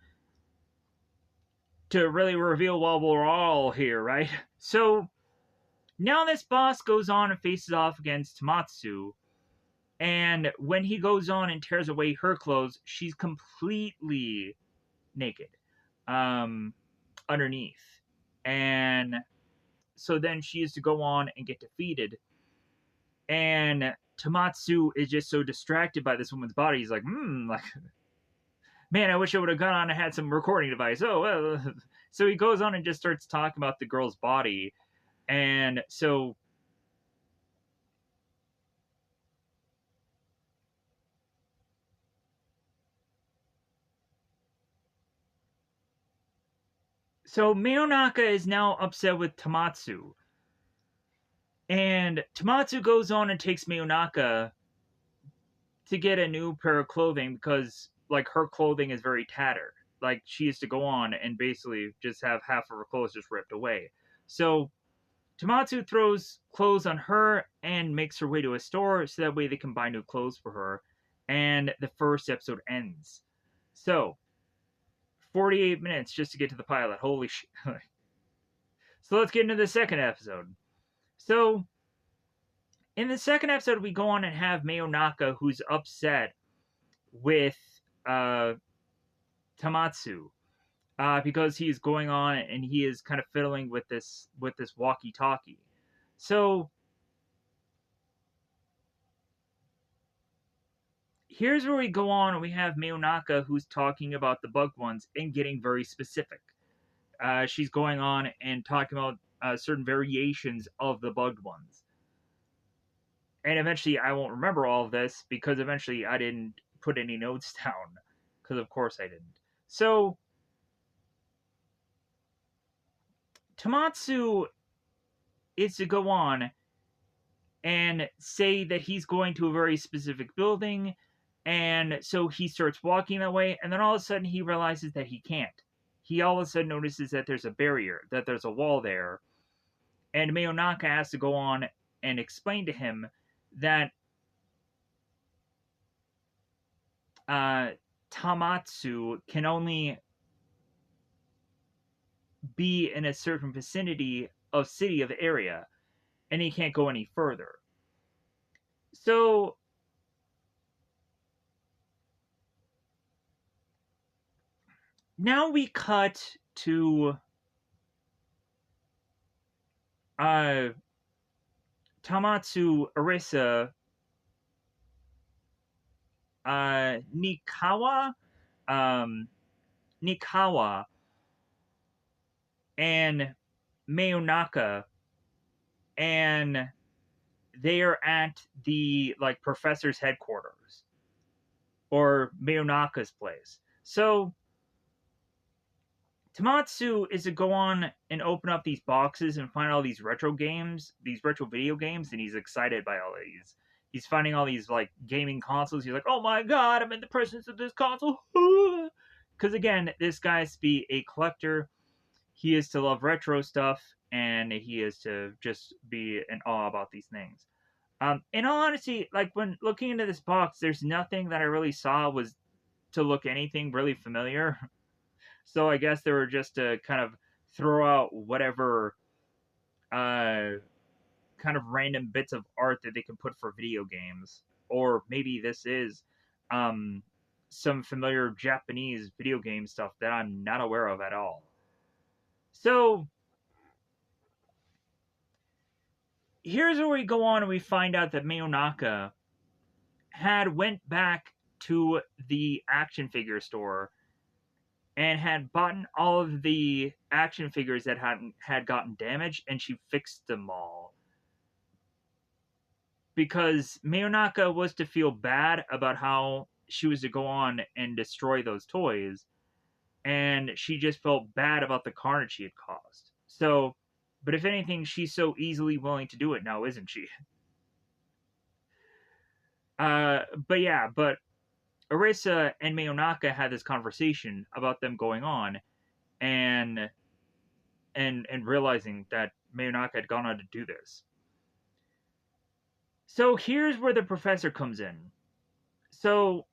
to really reveal while we're all here, right? So now this boss goes on and faces off against Tamatsu, and when he goes on and tears away her clothes, she's completely naked underneath. And so then she is to go on and get defeated. And Tamatsu is just so distracted by this woman's body. He's like, like, man, I wish I would have gone on and had some recording device. Oh, well. So he goes on and just starts talking about the girl's body. And so Miyonaka is now upset with Tamatsu. And Tamatsu goes on and takes Miyonaka to get a new pair of clothing because, like, her clothing is very tattered. Like, she used to go on and basically just have half of her clothes just ripped away. So Tamatsu throws clothes on her and makes her way to a store so that way they can buy new clothes for her. And the first episode ends. So, 48 minutes just to get to the pilot. Holy shit. So let's get into the second episode. So, in the second episode, we go on and have Mayonaka, who's upset with Tamatsu because he's going on and he is kind of fiddling with this walkie-talkie. So here's where we go on and we have Mayonaka, who's talking about the bug ones and getting very specific. She's going on and talking about certain variations of the bugged ones. And eventually, I won't remember all of this because eventually I didn't put any notes down. Because, of course, I didn't. So, Tamatsu is to go on and say that he's going to a very specific building. And so he starts walking that way. And then all of a sudden, he realizes that he can't. He all of a sudden notices that there's a barrier, that there's a wall there. And Mayonaka has to go on and explain to him that Tamatsu can only be in a certain vicinity of city of area, and he can't go any further. So now we cut to Tamatsu Arisa Nikawa, um, Nikawa, and Mayonaka, and they are at the like professor's headquarters or Mayonaka's place. So Tamatsu is to go on and open up these boxes and find all these retro games, these retro video games, and he's excited by all of these. He's finding all these like gaming consoles. He's like, "Oh my god, I'm in the presence of this console!" Because again, this guy is to be a collector. He is to love retro stuff, and he is to just be in awe about these things. In all honesty, like when looking into this box, there's nothing that I really saw was to look anything really familiar. So I guess they were just to kind of throw out whatever uh, kind of random bits of art that they can put for video games. Or maybe this is um, some familiar Japanese video game stuff that I'm not aware of at all. So here's where we go on and we find out that Mayonaka had went back to the action figure store and had bought all of the action figures that had gotten damaged, and she fixed them all because Mayonaka was to feel bad about how she was to go on and destroy those toys, and she just felt bad about the carnage she had caused. So, but if anything, she's so easily willing to do it now, isn't she? But yeah, but Arisa and Mayonaka had this conversation about them going on, and and realizing that Mayonaka had gone on to do this. So here's where the professor comes in. So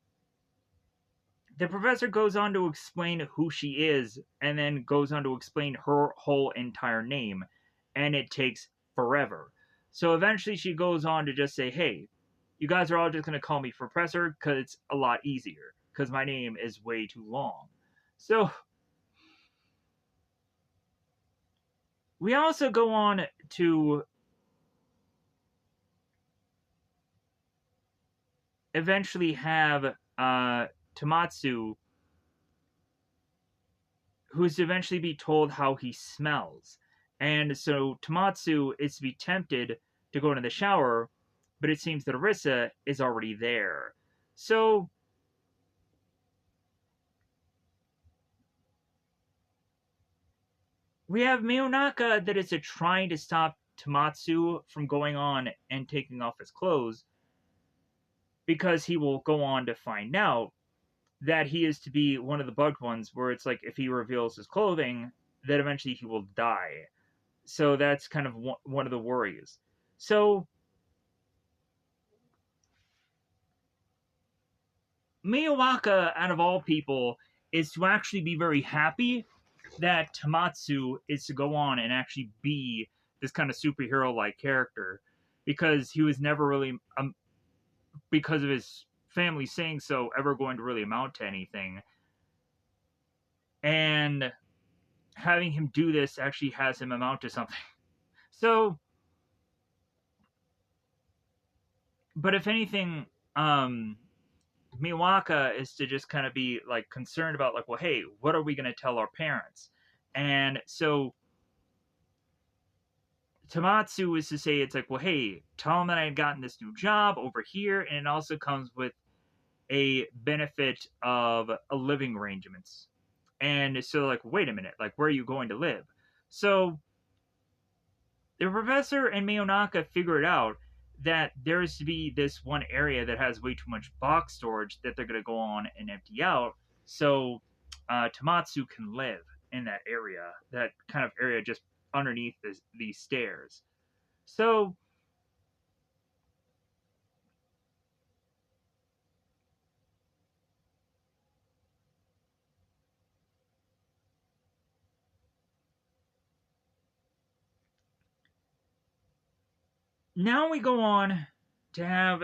the professor goes on to explain who she is and then goes on to explain her whole entire name, and it takes forever. So eventually she goes on to just say, "Hey, you guys are all just going to call me professor because it's a lot easier because my name is way too long." So we also go on to eventually have Tomatsu, who's to eventually be told how he smells. And so Tomatsu is to be tempted to go into the shower, but it seems that Arisa is already there. So we have Miyonaka that is trying to stop Tomatsu from going on and taking off his clothes because he will go on to find out that he is to be one of the bugged ones where it's like if he reveals his clothing, that eventually he will die. So that's kind of one of the worries. So Miyawaka, out of all people, is to actually be very happy that Tamatsu is to go on and actually be this kind of superhero like character because he was never really, because of his family saying so, ever going to really amount to anything. And having him do this actually has him amount to something. So, but if anything, Miwaka is to just kind of be like concerned about like, well, hey, what are we going to tell our parents? And so Tamatsu is to say it's like, well, hey, tell them that I had gotten this new job over here, and it also comes with a benefit of a living arrangements. And so like, wait a minute, like where are you going to live? So the professor and Miyonaka figure it out that there's to be this one area that has way too much box storage that they're going to go on and empty out so Tamatsu can live in that area, that kind of area just underneath these stairs. So now we go on to have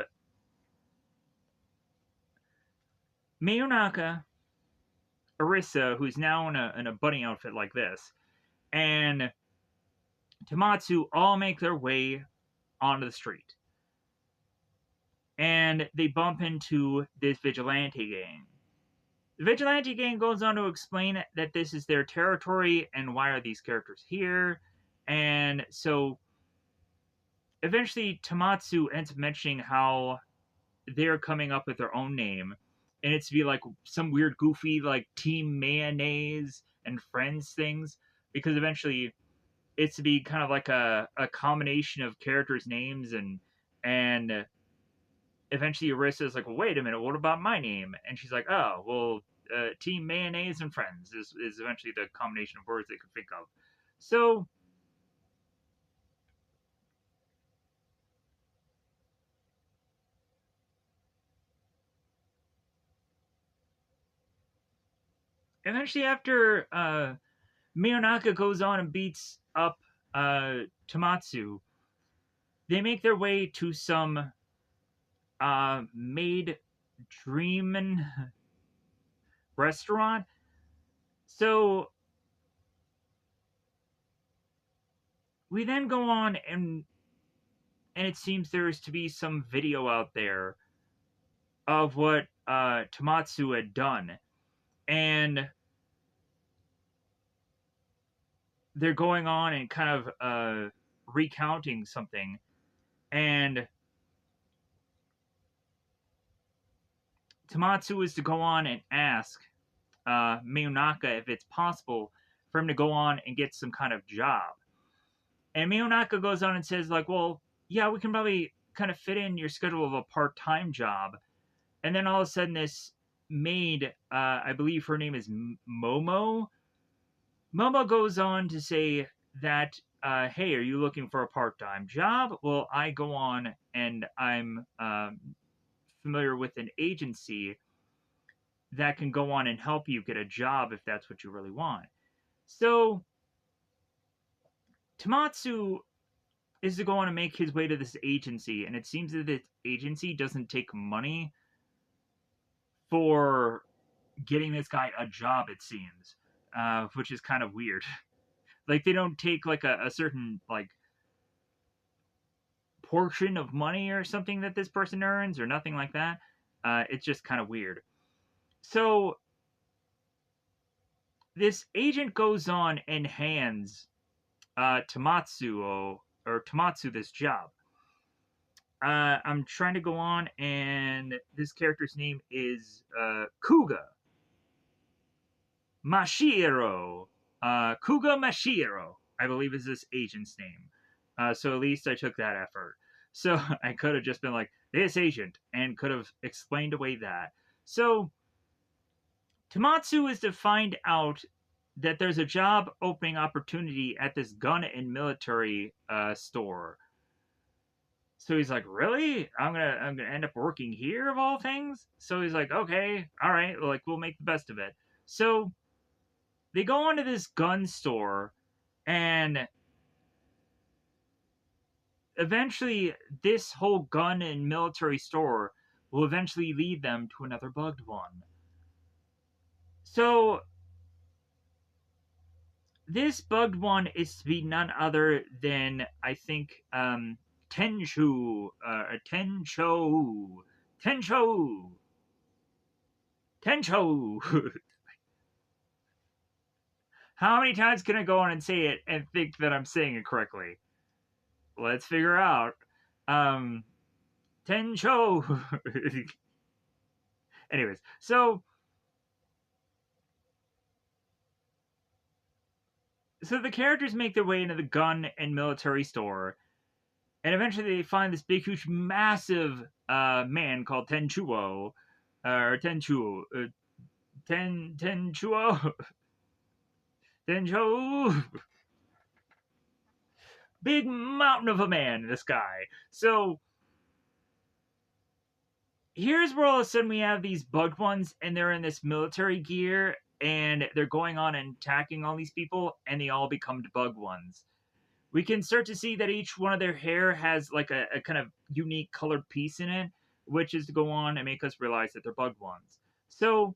Miyonaka, Arisa, who's now in a bunny outfit like this, and Tamatsu all make their way onto the street. and they bump into this vigilante gang. The vigilante gang goes on to explain that this is their territory and why are these characters here. And so eventually Tamatsu ends up mentioning how they're coming up with their own name. And it's to be like some weird, goofy, like Team Mayonnaise and Friends things. Because eventually it's to be kind of like a combination of characters' names and eventually Arissa's like, well, wait a minute, what about my name? And she's like, oh, well, Team Mayonnaise and Friends is eventually the combination of words they could think of. So eventually, after Miyonaka goes on and beats up Tomatsu, they make their way to some maid dreamin' restaurant. So we then go on and it seems there is to be some video out there of what Tomatsu had done. And they're going on and kind of recounting something. And Tomatsu is to go on and ask Miyonaka if it's possible for him to go on and get some kind of job. And Miyonaka goes on and says, like, well, yeah, we can probably kind of fit in your schedule of a part-time job. And then all of a sudden this maid, I believe her name is Momo. Momo goes on to say that, hey, are you looking for a part-time job? Well, I go on and I'm familiar with an agency that can go on and help you get a job if that's what you really want. So Tamatsu is to go on and make his way to this agency, and it seems that this agency doesn't take money for getting this guy a job, it seems, which is kind of weird. Like, they don't take, like, a certain, like, portion of money or something that this person earns or nothing like that. It's just kind of weird. So, this agent goes on and hands Tamatsu this job. I'm trying to go on, and this character's name is Kuga Mashiro. Kuga Mashiro, I believe, is this agent's name. So at least I took that effort. So I could have just been like, this agent, and could have explained away that. So Tamatsu is to find out that there's a job opening opportunity at this gun and military store. So he's like, really? I'm gonna end up working here of all things? So he's like, okay, all right, like we'll make the best of it. So they go onto this gun store, and eventually this whole gun and military store will eventually lead them to another bugged one. So this bugged one is to be none other than, I think, Tenchu, Tencho, Tencho, Tencho. How many times can I go on and say it and think that I'm saying it correctly? Let's figure out. Tencho. Anyways, so the characters make their way into the gun and military store, and eventually they find this big, huge, massive man called Tenchuo, or Tenchuo, Tenchuo, Tenchuo, big mountain of a man in the sky. So here's where all of a sudden we have these bugged ones, and they're in this military gear, and they're going on and attacking all these people, and they all become bug ones. We can start to see that each one of their hair has like a kind of unique colored piece in it, which is to go on and make us realize that they're bugged ones. So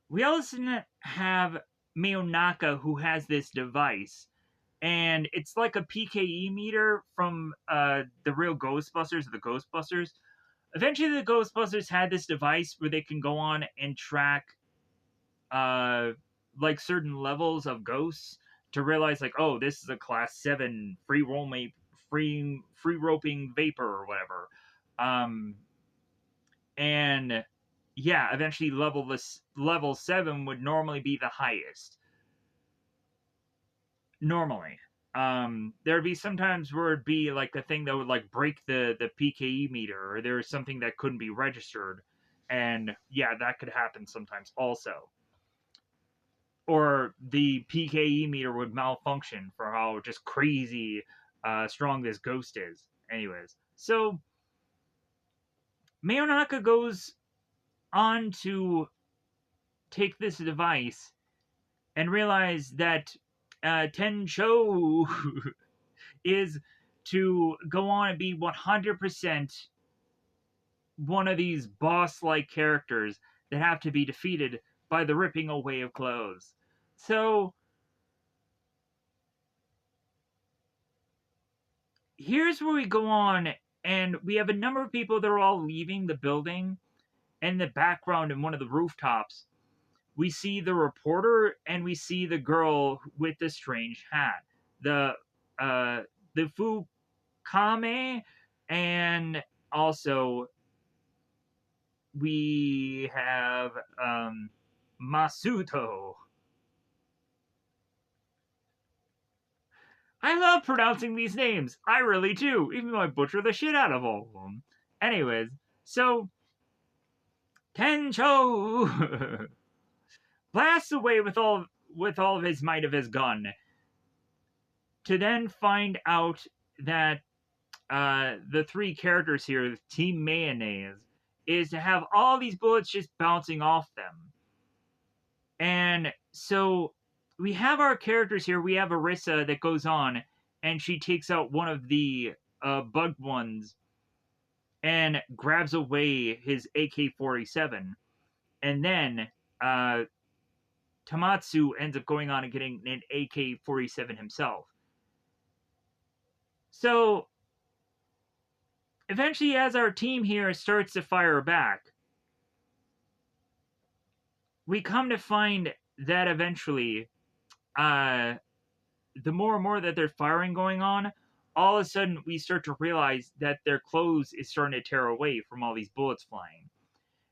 we also have Miyonaka, who has this device and it's like a PKE meter from the real Ghostbusters, the Ghostbusters. Eventually, the Ghostbusters had this device where they can go on and track uh, like certain levels of ghosts to realize, like, oh, this is a class 7 free roping vapor or whatever. Um, and yeah, eventually level 7 would normally be the highest. Normally. There'd be sometimes where it'd be like a thing that would like break the PKE meter, or there was something that couldn't be registered. And yeah, that could happen sometimes also. Or the PKE meter would malfunction for how just crazy strong this ghost is. Anyways, so Mayonaka goes on to take this device and realize that Tencho is to go on and be 100% one of these boss like characters that have to be defeated by the ripping away of clothes. So here's where we go on, and we have a number of people that are all leaving the building. In the background, in one of the rooftops, we see the reporter and we see the girl with the strange hat. Uh, the Fukame, and also we have Masuto. I love pronouncing these names. I really do, even though I butcher the shit out of all of them. Anyways, so Tencho blasts away with all of his might of his gun, to then find out that the three characters here, Team Mayonnaise, is to have all these bullets just bouncing off them. And so we have our characters here. We have Arissa that goes on, and she takes out one of the bugged ones and grabs away his AK-47. And then Tamatsu ends up going on and getting an AK-47 himself. So eventually, as our team here starts to fire back, we come to find that eventually, the more and more that there's firing going on, all of a sudden we start to realize that their clothes is starting to tear away from all these bullets flying.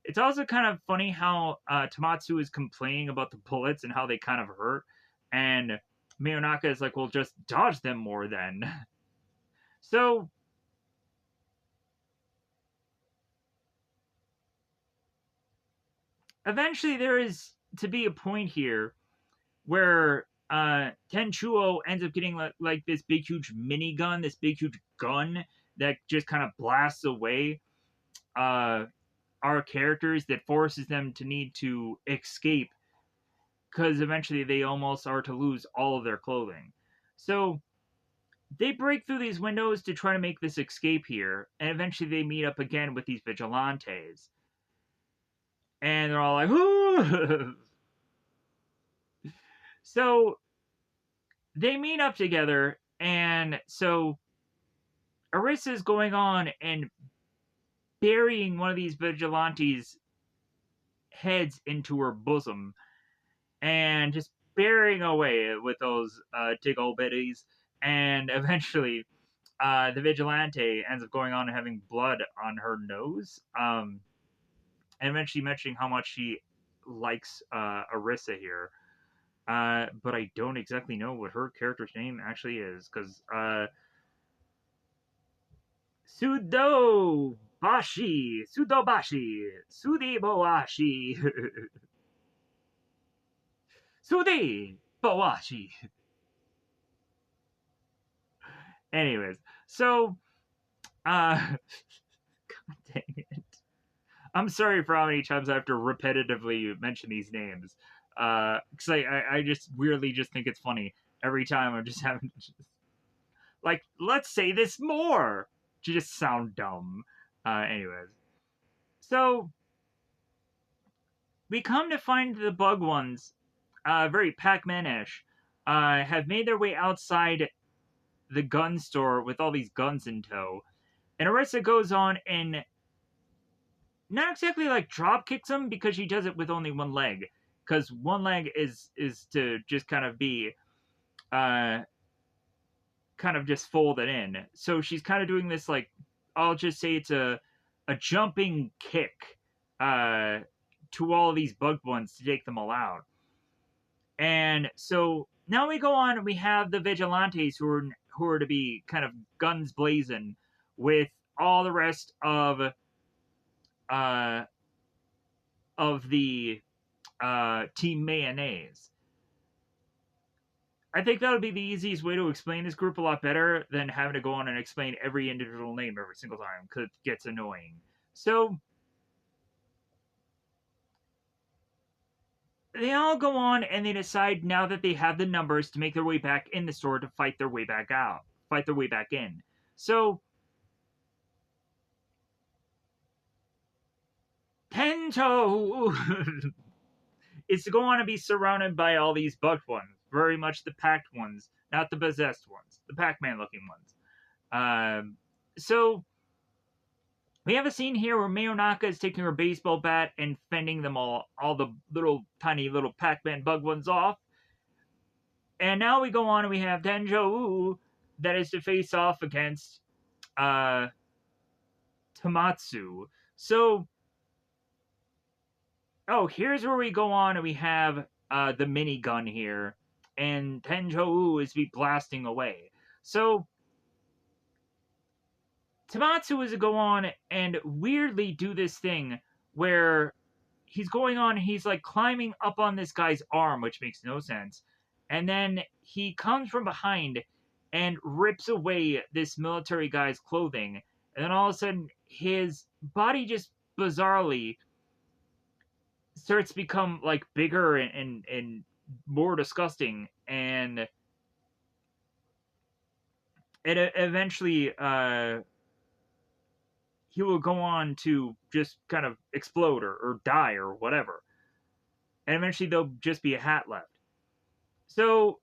It's also kind of funny how Tamatsu is complaining about the bullets and how they kind of hurt, and Miyonaka is like, well, just dodge them more then. So eventually there is to be a point here where Tenchuo ends up getting like this big huge minigun, this big huge gun that just kind of blasts away our characters, that forces them to need to escape, because eventually they almost are to lose all of their clothing. So they break through these windows to try to make this escape here, and eventually they meet up again with these vigilantes. And they're all like, ooh! So they meet up together, and so Arissa is going on and burying one of these vigilantes' heads into her bosom, and just burying away with those tickle bitties. And eventually, the vigilante ends up going on and having blood on her nose, and eventually mentioning how much she likes Arissa here. But I don't exactly know what her character's name actually is, because Sudobashi, Sudiboashi, Sudiboashi. Anyways, so, God dang it. I'm sorry for how many times I have to repetitively mention these names. Because I just weirdly just think it's funny every time. I'm just having to just, like, let's say this more to just sound dumb. Anyways, so we come to find the bug ones very Pac-Man-ish, have made their way outside the gun store with all these guns in tow. And Arissa goes on and not exactly like drop kicks him because she does it with only one leg. Because one leg is to just kind of be uh kind of just folded in. So she's kind of doing this like I'll just say it's a jumping kick uh to all of these bugged ones to take them all out. And so now we go on and we have the vigilantes who are to be kind of guns blazing with all the rest uh of the team mayonnaise. I think that would be the easiest way to explain this group a lot better than having to go on and explain every individual name every single time because it gets annoying. So they all go on and they decide now that they have the numbers to make their way back in the store to fight their way back out, fight their way back in. So Tento is to go on and be surrounded by all these bugged ones, very much the packed ones, not the possessed ones, the Pac-Man looking ones. So we have a scene here where Mayonaka is taking her baseball bat and fending them all the little tiny little Pac-Man bug ones off. And now we go on and we have Tenjo that is to face off against Tamatsu. So, here's where we go on and we have the minigun here, and Tenjo is be blasting away. So, Tamatsu is to go on and weirdly do this thing where he's going on, he's like climbing up on this guy's arm, which makes no sense. And then he comes from behind and rips away this military guy's clothing. And then all of a sudden, his body just bizarrely starts to become like bigger and more disgusting. And it eventually, he will go on to just kind of explode or die or whatever. And eventually there'll just be a hat left. So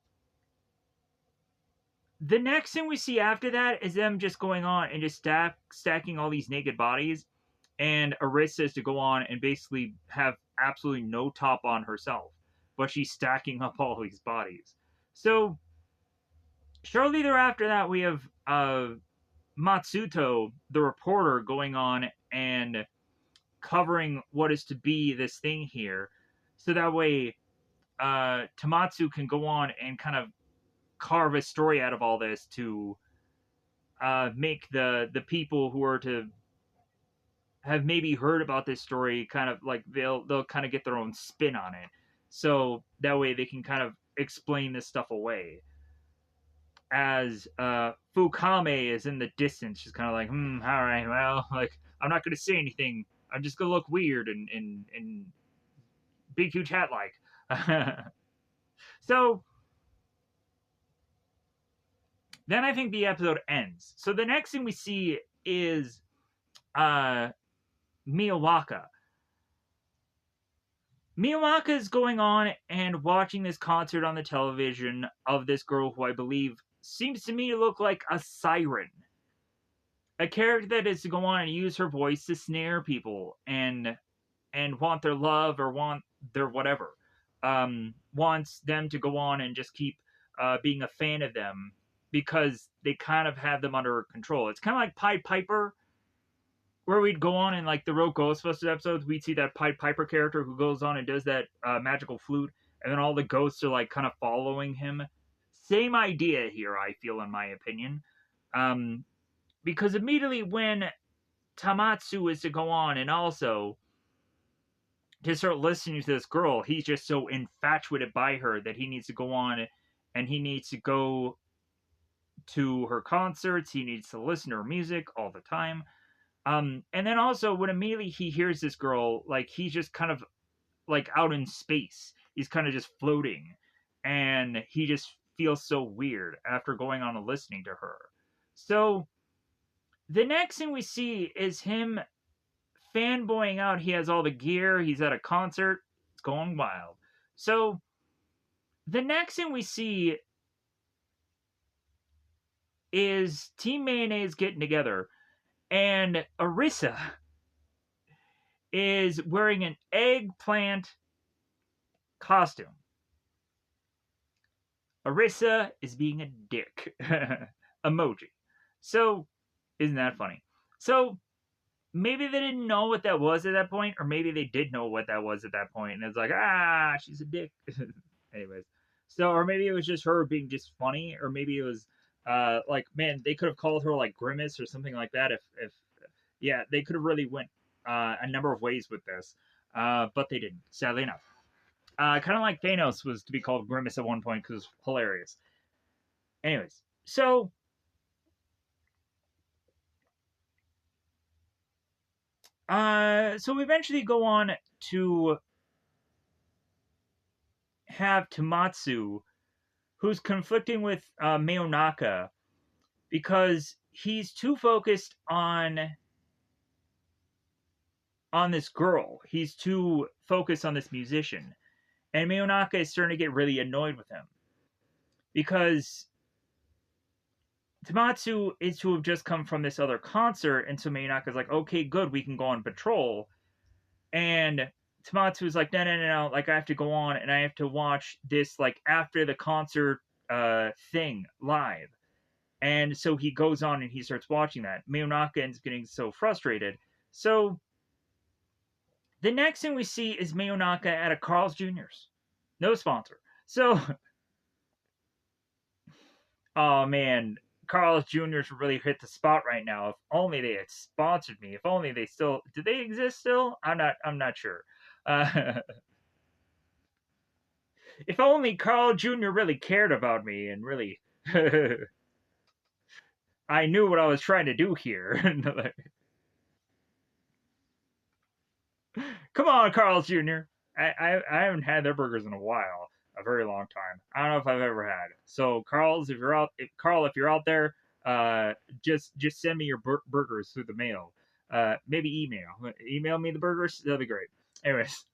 the next thing we see after that is them just going on and just stacking all these naked bodies. And Arisa is to go on and basically have absolutely no top on herself. But she's stacking up all these bodies. So shortly thereafter that we have Matsuto, the reporter, going on and covering what is to be this thing here. So that way Tamatsu can go on and kind of carve a story out of all this to make the people who are to have maybe heard about this story kind of like they'll kind of get their own spin on it. So that way they can kind of explain this stuff away. As Fukame is in the distance, she's kind of like, all right, well, like I'm not gonna say anything. I'm just gonna look weird and big huge hat like. So then I think the episode ends. So the next thing we see is Miyawaka. Miyawaka is going on and watching this concert on the television of this girl who I believe seems to me to look like a siren. A character that is to go on and use her voice to snare people and want their love or want their whatever. Wants them to go on and just keep being a fan of them because they kind of have them under control. It's kind of like Pied Piper, where we'd go on in like the real Ghostbusters episodes, we'd see that Pied Piper character who goes on and does that magical flute, and then all the ghosts are like kind of following him. Same idea here, I feel, in my opinion. Because immediately when Tamatsu is to go on and also to start listening to this girl, he's just so infatuated by her that he needs to go on and he needs to go to her concerts, he needs to listen to her music all the time. And then also when immediately he hears this girl, like he's just kind of like out in space. He's kind of just floating. And he just feels so weird after going on and listening to her. So the next thing we see is him fanboying out. He has all the gear. He's at a concert. It's going wild. So The next thing we see is Team Mayonnaise getting together, and Arissa is wearing an eggplant costume. Arissa is being a dick. Emoji. So, isn't that funny? So, maybe they didn't know what that was at that point, or maybe they did know what that was at that point, and it's like, she's a dick. Anyways, so, or maybe it was just her being just funny, or maybe it was, like, man, they could have called her like Grimace or something like that. If yeah, they could have really went a number of ways with this, but they didn't. Sadly enough, kind of like Thanos was to be called Grimace at one point because it was hilarious. Anyways, so we eventually go on to have Tamatsu, who's conflicting with Mayonaka because he's too focused on this girl. He's too focused on this musician, and Mayonaka is starting to get really annoyed with him because Tamatsu is to have just come from this other concert, and so Mayonaka's like, okay, good, we can go on patrol. And Tamatsu is like, no, like I have to go on and I have to watch this like after the concert thing live. And so he goes on and he starts watching that. Mayonaka ends up getting so frustrated. So the next thing we see is Mayonaka at a Carl's Jr.'s. No sponsor. So, oh man, Carl's Jr.'s really hit the spot right now. If only they had sponsored me. If only they still do they exist still? I'm not sure. If only Carl Jr. really cared about me and really I knew what I was trying to do here. Come on, Carl Jr. I haven't had their burgers in a while, a very long time. I don't know if I've ever had. So, Carl's, if you're out, Carl, if you're out there, just send me your burgers through the mail. Maybe email me the burgers. That'd be great. Anyways,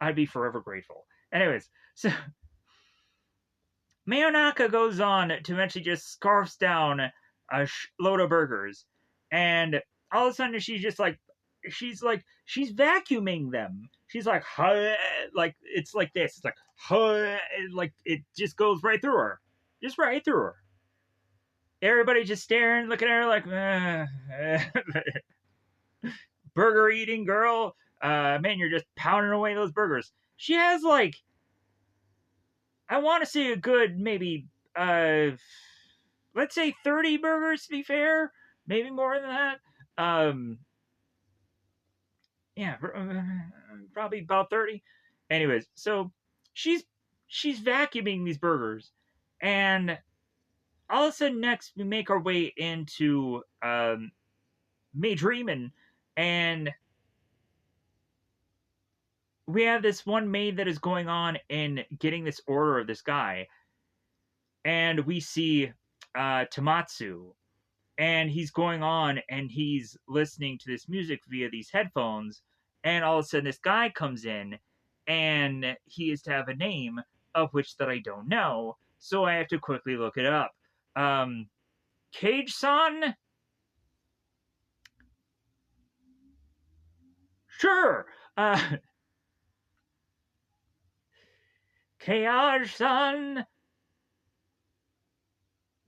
I'd be forever grateful. Anyways, so Mayonaka goes on to eventually just scarfs down a load of burgers, and all of a sudden she's vacuuming them. She's like, huh, like it's like this. It's like, huh, like it just goes right through her, just right through her. Everybody just staring, looking at her like, burger eating girl. Man, you're just pounding away those burgers. She has like, I want to say a good maybe let's say 30 burgers to be fair, maybe more than that. Yeah, probably about 30. Anyways, so she's she's vacuuming these burgers, and all of a sudden next we make our way into May Dreamin', and we have this one maid that is going on and getting this order of this guy, and we see Tamatsu, and he's going on and he's listening to this music via these headphones, and all of a sudden this guy comes in and he is to have a name of which that I don't know, so I have to quickly look it up. Cage-san? Sure. Cage-san,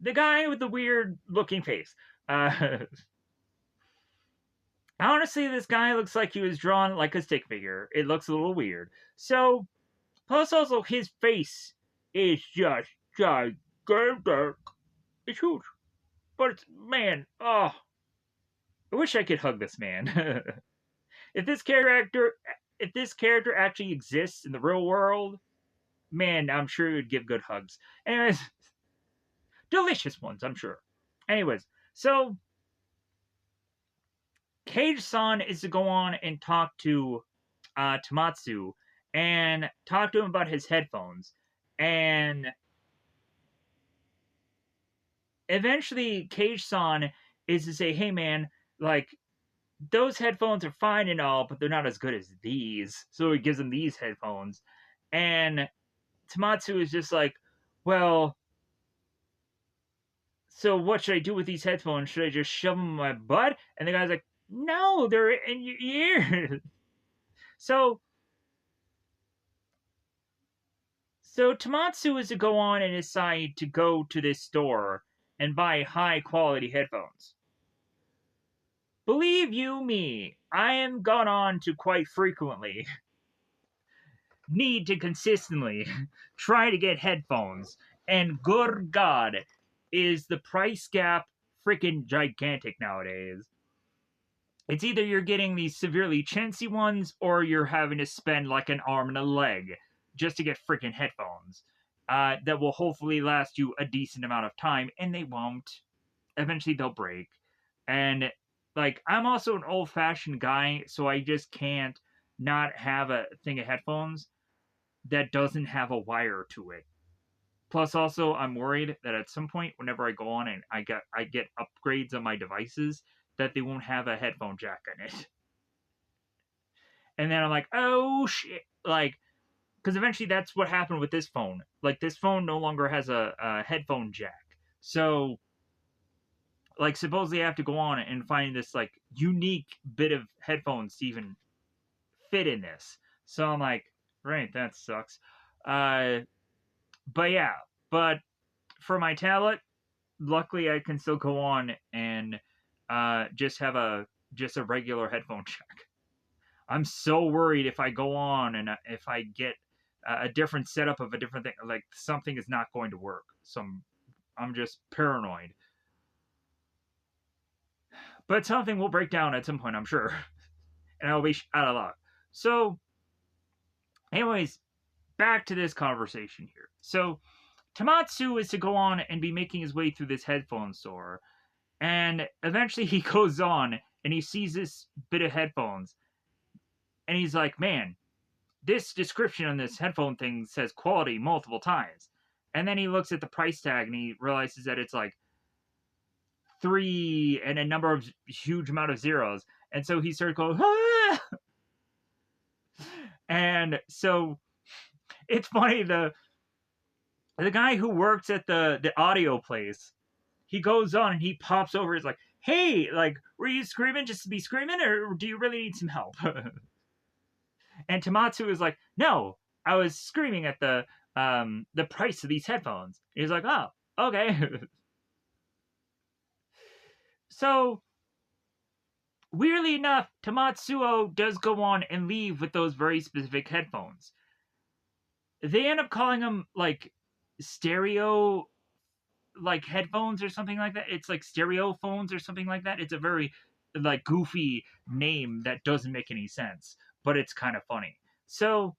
the guy with the weird looking face. Honestly, this guy looks like he was drawn like a stick figure. It looks a little weird. So, plus also his face is just gigantic. It's huge. But it's, man, oh, I wish I could hug this man. if this character if this character actually exists in the real world, man, I'm sure he would give good hugs. Anyways, delicious ones, I'm sure. Anyways, so Cage-san is to go on and talk to Tamatsu and talk to him about his headphones. And eventually, Cage-san is to say, hey man, like, those headphones are fine and all, but they're not as good as these. So he gives him these headphones. And Tamatsu is just like, well, so what should I do with these headphones? Should I just shove them in my butt? And the guy's like, no, they're in your ears. So Tamatsu is to go on and decide to go to this store and buy high quality headphones. Believe you me, I am gone on to quite frequently need to consistently try to get headphones, and good God, is the price gap freaking gigantic nowadays. It's either you're getting these severely chintzy ones, or you're having to spend like an arm and a leg just to get freaking headphones that will hopefully last you a decent amount of time, and they won't. Eventually, they'll break. And like, I'm also an old-fashioned guy, so I just can't not have a thing of headphones that doesn't have a wire to it. Plus, also, I'm worried that at some point, whenever I go on and I get upgrades on my devices, that they won't have a headphone jack in it. And then I'm like, oh shit! Like, because eventually that's what happened with this phone. Like, this phone no longer has a headphone jack. So, like, supposedly I have to go on and find this like unique bit of headphones to even fit in this. So I'm like, right, that sucks. But yeah, but for my tablet, luckily I can still go on and just have a regular headphone jack. I'm so worried if I go on and if I get a different setup of a different thing, like something is not going to work. So I'm just paranoid. But something will break down at some point, I'm sure, and I'll be out of luck. So, anyways, back to this conversation here. So, Tamatsu is to go on and be making his way through this headphone store, and eventually he goes on and he sees this bit of headphones, and he's like, man, this description on this headphone thing says quality multiple times. And then he looks at the price tag and he realizes that it's like 3 and a number of huge amount of zeros. And so he starts going, ah! And so it's funny, the guy who works at the audio place, he goes on and he pops over, he's like, hey, like, were you screaming just to be screaming, or do you really need some help? And Tamatsu is like, no, I was screaming at the price of these headphones. He's like, oh, okay. So, weirdly enough, Tamatsuo does go on and leave with those very specific headphones. They end up calling them like stereo like headphones or something like that. It's like stereo phones or something like that. It's a very like goofy name that doesn't make any sense, but it's kind of funny. So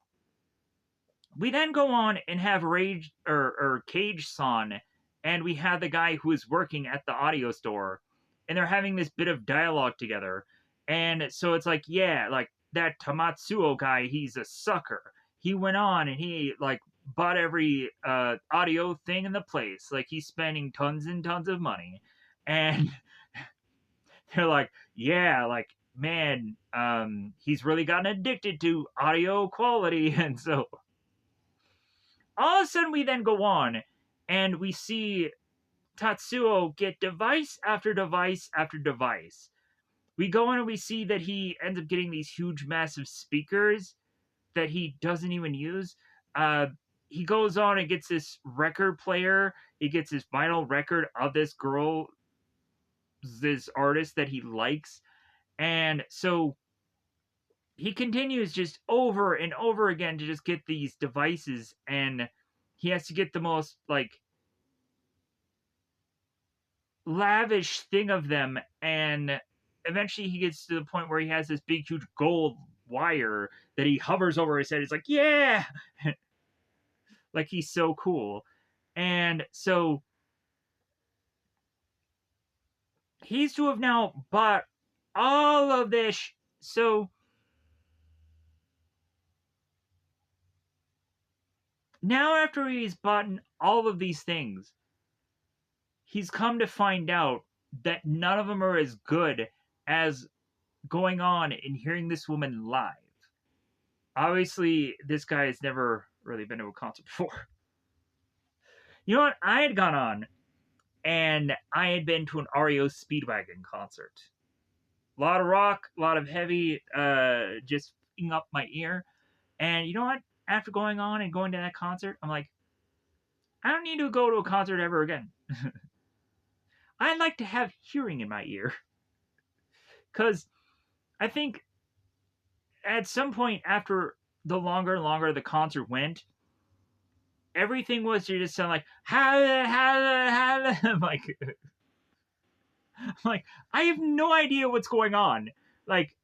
we then go on and have Rage or Cage-san, and we have the guy who is working at the audio store, and they're having this bit of dialogue together. And so it's like, yeah, like that Tamatsuo guy, he's a sucker. He went on and he like bought every audio thing in the place. Like, he's spending tons and tons of money. And they're like, yeah, like, man, he's really gotten addicted to audio quality. And so all of a sudden we then go on and we see Tatsuo get device after device after device. We go on and we see that he ends up getting these huge massive speakers that he doesn't even use. He goes on and gets this record player. He gets this vinyl record of this girl, this artist that he likes. And so he continues just over and over again to just get these devices, and he has to get the most like lavish thing of them, and eventually he gets to the point where he has this big huge gold wire that he hovers over his head. It's like, yeah, like he's so cool. And so he's to have now bought all of this. So now, after he's bought all of these things, he's come to find out that none of them are as good as going on and hearing this woman live. Obviously, this guy has never really been to a concert before. You know what? I had gone on and I had been to an REO Speedwagon concert. A lot of rock, a lot of heavy, just up my ear. And you know what? After going on and going to that concert, I'm like, I don't need to go to a concert ever again. I like to have hearing in my ear. Because I think at some point after the longer and longer the concert went, everything was to just sound like, I'm like, I have no idea what's going on. Like,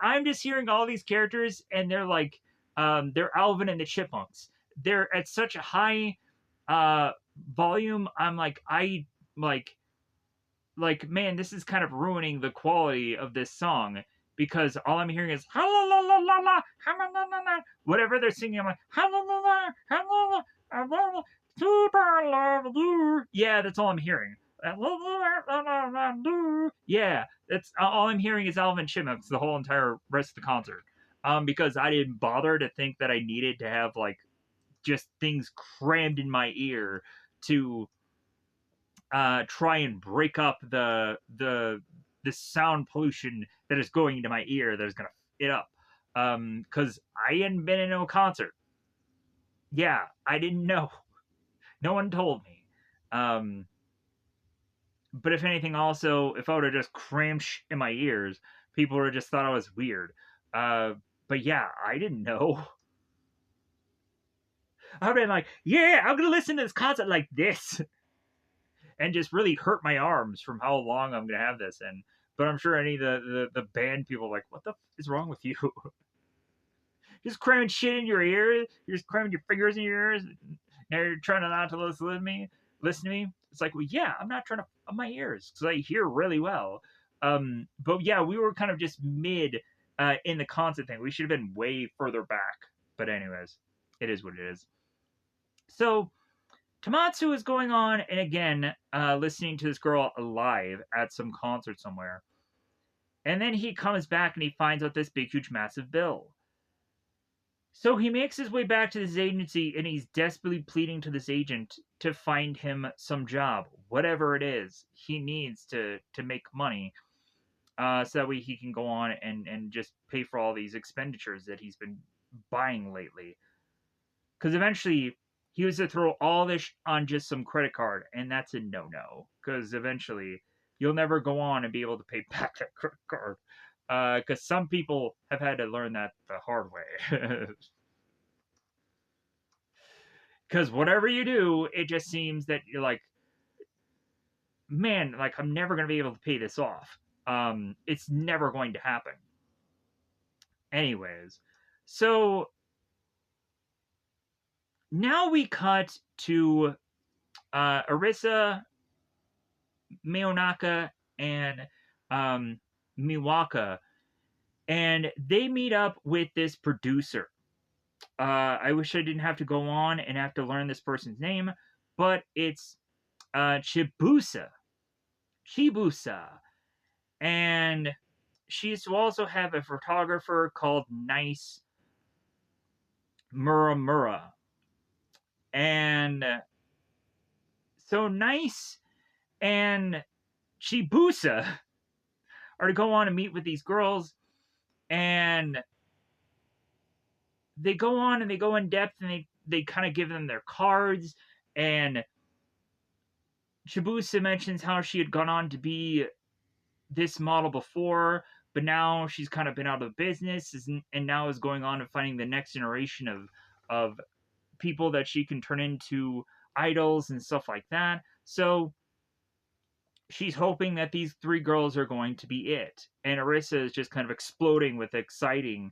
I'm just hearing all these characters and they're Alvin and the Chipmunks. They're at such a high uh volume. I'm like man, this is kind of ruining the quality of this song because all I'm hearing is la la la la la, whatever they're singing. I'm like super love you. Yeah, that's all I'm hearing. Yeah, that's all I'm hearing is Alvin Chipmunks the whole entire rest of the concert. Because I didn't bother to think that I needed to have like just things crammed in my ear to try and break up the sound pollution that is going into my ear that is going to it up. Because I hadn't been in a concert. Yeah, I didn't know. No one told me. But if anything, also, if I would have just crammed in my ears, people would have just thought I was weird. But yeah, I didn't know. I would have been like, yeah, I'm gonna listen to this concert like this. And just really hurt my arms from how long I'm gonna have this. And but I'm sure any of the band people are like, what the is wrong with you? Just cramming shit in your ears. You're just cramming your fingers in your ears. Now you're trying not to listen to me. It's like, well, yeah, I'm not trying to up my ears because I hear really well. But yeah, we were kind of just mid in the concert thing. We should have been way further back. But anyways, it is what it is. So Tamatsu is going on and again listening to this girl live at some concert somewhere. And then he comes back and he finds out this big, huge, massive bill. So he makes his way back to this agency and he's desperately pleading to this agent to find him some job, whatever it is he needs to make money, so that way he can go on and just pay for all these expenditures that he's been buying lately. Because eventually he was to throw all this on just some credit card, and that's a no-no. Because eventually you'll never go on and be able to pay back that credit card. Because some people have had to learn that the hard way. Because whatever you do, it just seems that you're like, man, like I'm never going to be able to pay this off. It's never going to happen. Anyways, so now we cut to Arisa, Miyonaka, and Miwaka, and they meet up with this producer. I wish I didn't have to go on and have to learn this person's name, but it's Chibusa. Chibusa. And she used to also have a photographer called Nice Muramura. And so Nice and Chibusa are to go on and meet with these girls, and they go on and they go in depth and they kind of give them their cards, and Chibusa mentions how she had gone on to be this model before, but now she's kind of been out of business and now is going on and finding the next generation of people that she can turn into idols and stuff like that. So she's hoping that these three girls are going to be it. And Arisa is just kind of exploding with excitedness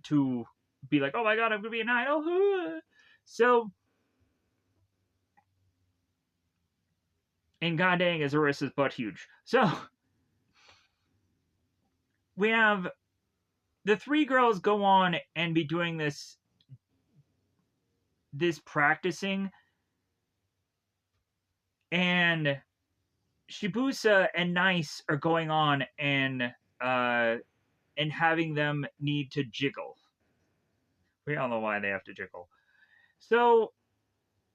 to be like, oh my god, I'm going to be an idol. So, and god dang is Arisa's butt huge. So, we have the three girls go on and be doing this practicing, and Shibusa and Nice are going on and having them need to jiggle. We all know why they have to jiggle. So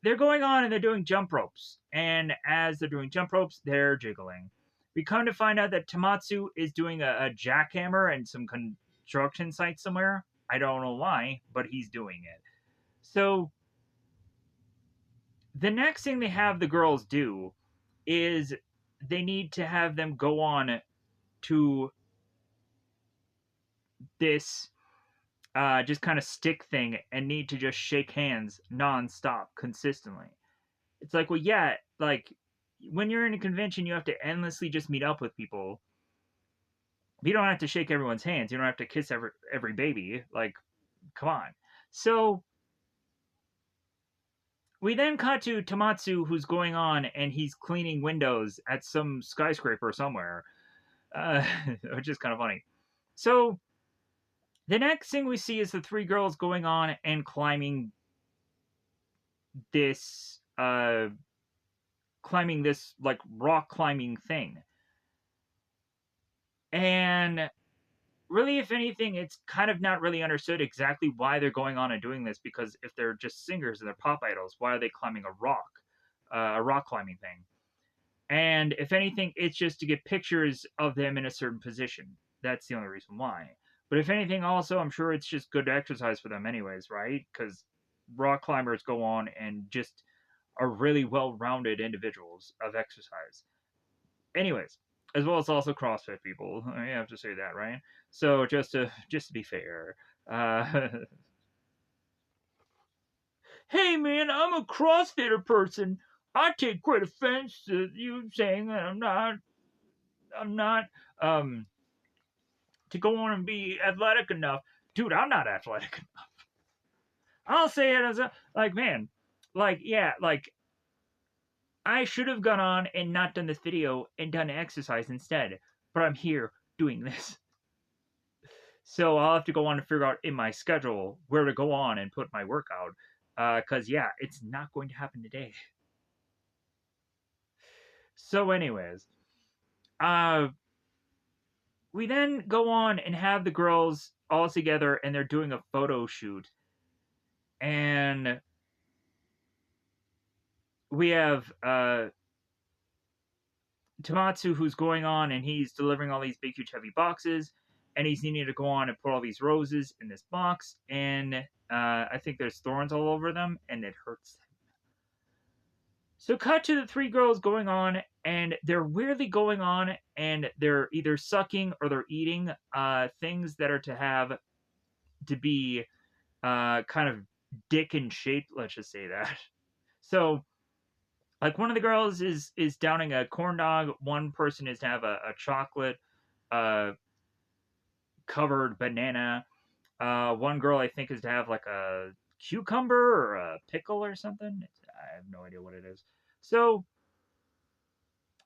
they're going on and they're doing jump ropes. And as they're doing jump ropes, they're jiggling. We come to find out that Tamatsu is doing a jackhammer and some construction site somewhere. I don't know why, but he's doing it. So the next thing they have the girls do is they need to have them go on to this just kind of stick thing and need to just shake hands nonstop consistently. It's like, well, yeah, like when you're in a convention, you have to endlessly just meet up with people. You don't have to shake everyone's hands. You don't have to kiss every baby. Like, come on. So we then cut to Tamatsu, who's going on and he's cleaning windows at some skyscraper somewhere, uh, which is kind of funny. So the next thing we see is the three girls going on and climbing this like rock climbing thing. And really, if anything, it's kind of not really understood exactly why they're going on and doing this, because if they're just singers and they're pop idols, why are they climbing a rock climbing thing? And if anything, it's just to get pictures of them in a certain position. That's the only reason why. But if anything, also, I'm sure it's just good exercise for them, anyways, right? Because rock climbers go on and just are really well rounded individuals of exercise. Anyways, as well as also CrossFit people. I have to say that, right? So just to be fair, uh, hey man, I'm a CrossFitter person. I take great offense to you saying that I'm not um to go on and be athletic enough. Dude, I'm not athletic. I'll say it as a like man, like yeah, like I should have gone on and not done this video and done exercise instead, but I'm here doing this. So I'll have to go on and figure out in my schedule where to go on and put my workout. Because, yeah, it's not going to happen today. So, anyways, uh, we then go on and have the girls all together and they're doing a photo shoot. And we have Tamatsu who's going on and he's delivering all these big, huge, heavy boxes. And he's needing to go on and put all these roses in this box. And I think there's thorns all over them and it hurts. So cut to the three girls going on, and they're weirdly going on, and they're either sucking or they're eating things that are to have to be kind of dick in shape. Let's just say that. So, like one of the girls is downing a corn dog. One person is to have a chocolate uh, covered banana. One girl I think is to have like a cucumber or a pickle or something. I have no idea what it is. So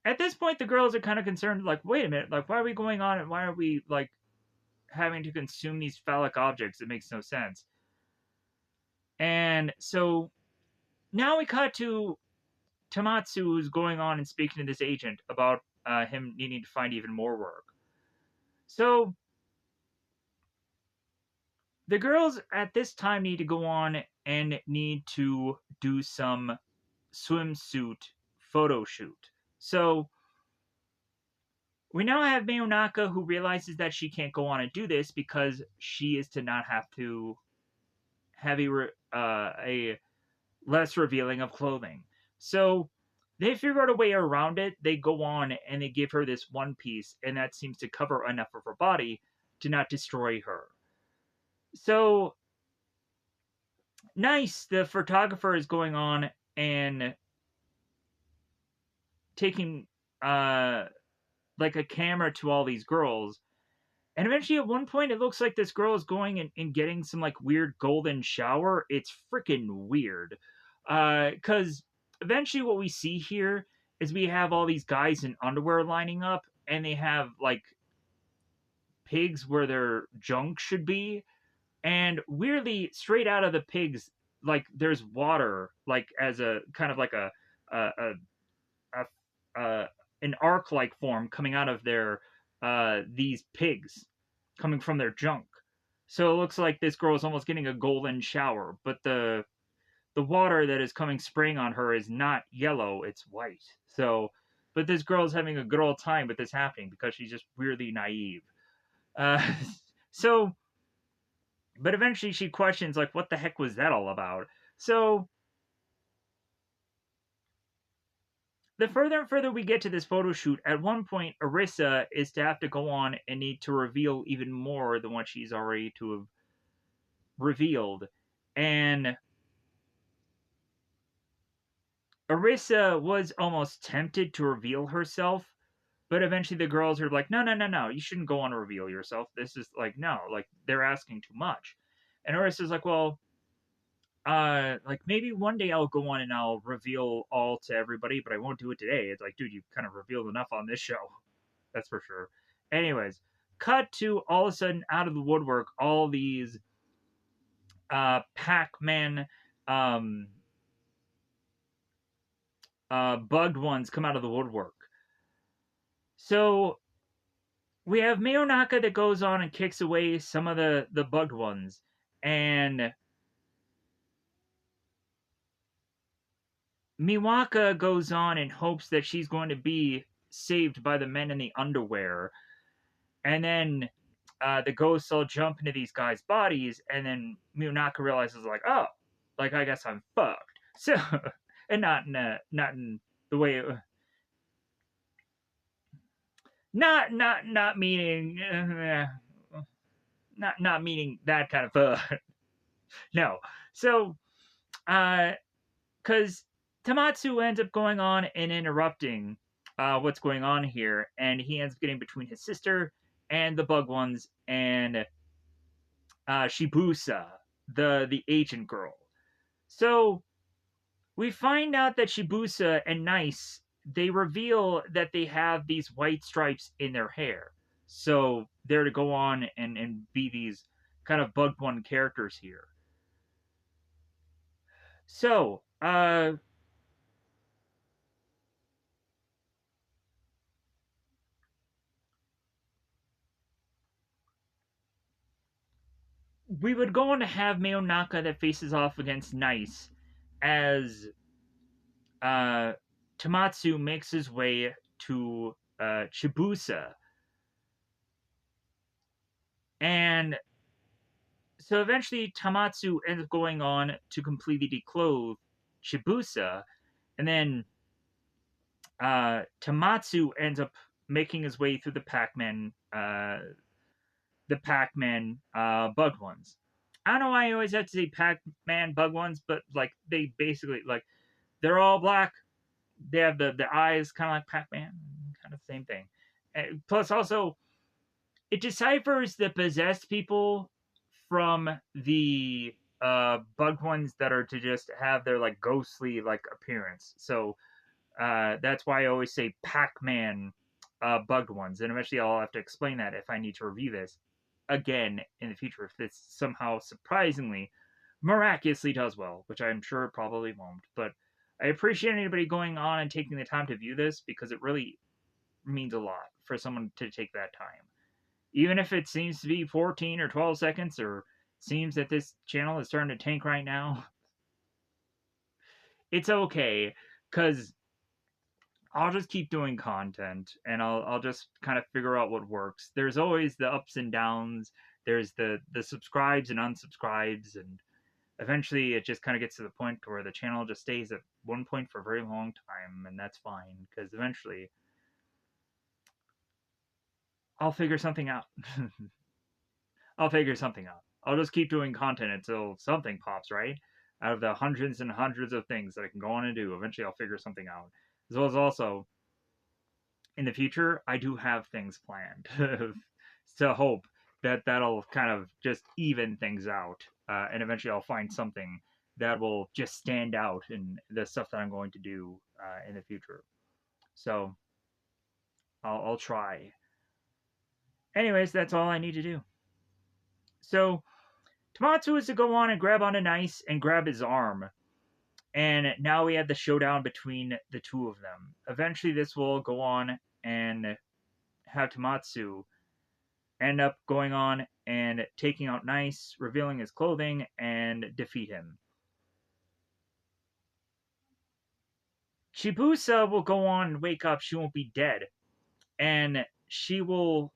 at this point the girls are kind of concerned, like, wait a minute, like, why are we going on and why are we like having to consume these phallic objects? It makes no sense. And so now we cut to Tamatsu, who's going on and speaking to this agent about him needing to find even more work. So the girls at this time need to go on and need to do some swimsuit photo shoot. So we now have Mayonaka, who realizes that she can't go on and do this because she is to not have to have a less revealing of clothing. So they figure out a way around it. They go on and they give her this one piece, and that seems to cover enough of her body to not destroy her. So nice. The photographer is going on and taking like a camera to all these girls. And eventually, at one point, it looks like this girl is going and getting some like weird golden shower. It's freaking weird. Because eventually, what we see here is we have all these guys in underwear lining up, and they have like pigs where their junk should be. And weirdly, straight out of the pigs, like there's water, like as a kind of like a, a, a an arc like form coming out of their these pigs coming from their junk. So it looks like this girl is almost getting a golden shower, but the water that is coming spraying on her is not yellow, it's white. So, but this girl's having a good old time with this happening because she's just weirdly naive. Uh, so, but eventually she questions, like, what the heck was that all about? So, the further and further we get to this photo shoot, at one point, Arissa is to have to go on and need to reveal even more than what she's already to have revealed. And Arissa was almost tempted to reveal herself, but eventually the girls are like, no, no, no, no, you shouldn't go on and reveal yourself. This is like, no, like they're asking too much. And Arissa's like, well, like maybe one day I'll go on and I'll reveal all to everybody, but I won't do it today. It's like, dude, you've kind of revealed enough on this show. That's for sure. Anyways, cut to all of a sudden out of the woodwork, all these Pac-Man um, bugged ones come out of the woodwork. So we have Miyonaka that goes on and kicks away some of the bugged ones, and Miwaka goes on and hopes that she's going to be saved by the men in the underwear, and then the ghosts all jump into these guys' bodies, and then Miyonaka realizes like, oh, like I guess I'm fucked. So, and not in the way it, not meaning not meaning that kind of no. So because Tamatsu ends up going on and interrupting what's going on here, and he ends up getting between his sister and the bug ones and Shibusa, the agent girl. So we find out that Shibusa and Nice, they reveal that they have these white stripes in their hair. So they're to go on and be these kind of bug one characters here. So, we would go on to have Mayonaka that faces off against Nice as uh, Tamatsu makes his way to Chibusa. And so eventually Tamatsu ends up going on to completely declothe Chibusa. And then Tamatsu ends up making his way through the Pac-Man bug ones. I don't know why I always have to say Pac-Man bug ones, but like they basically like they're all black. They have the eyes kind of like Pac-Man, kind of same thing. And plus, also it deciphers the possessed people from the bug ones that are to just have their like ghostly like appearance. So that's why I always say Pac-Man bugged ones, and eventually I'll have to explain that if I need to review this again in the future if this somehow surprisingly miraculously does well, which I'm sure it probably won't. But I appreciate anybody going on and taking the time to view this because it really means a lot for someone to take that time. Even if it seems to be 14 or 12 seconds or seems that this channel is starting to tank right now, it's okay because I'll just keep doing content and I'll just kind of figure out what works. There's always the ups and downs. There's the subscribes and unsubscribes, and eventually it just kind of gets to the point where the channel just stays at one point for a very long time, and that's fine because eventually I'll figure something out. I'll figure something out. I'll just keep doing content until something pops, right? Out of the hundreds and hundreds of things that I can go on and do, eventually I'll figure something out. As well as also in the future, I do have things planned to hope that that'll kind of just even things out, and eventually I'll find something that will just stand out in the stuff that I'm going to do in the future. So I'll try. Anyways, that's all I need to do. So Tomatsu is to go on and grab onto Nice and grab his arm. And now we have the showdown between the two of them. Eventually, this will go on and have Tomatsu end up going on and taking out Nice, revealing his clothing, and defeat him. Chibusa will go on and wake up. She won't be dead. And she will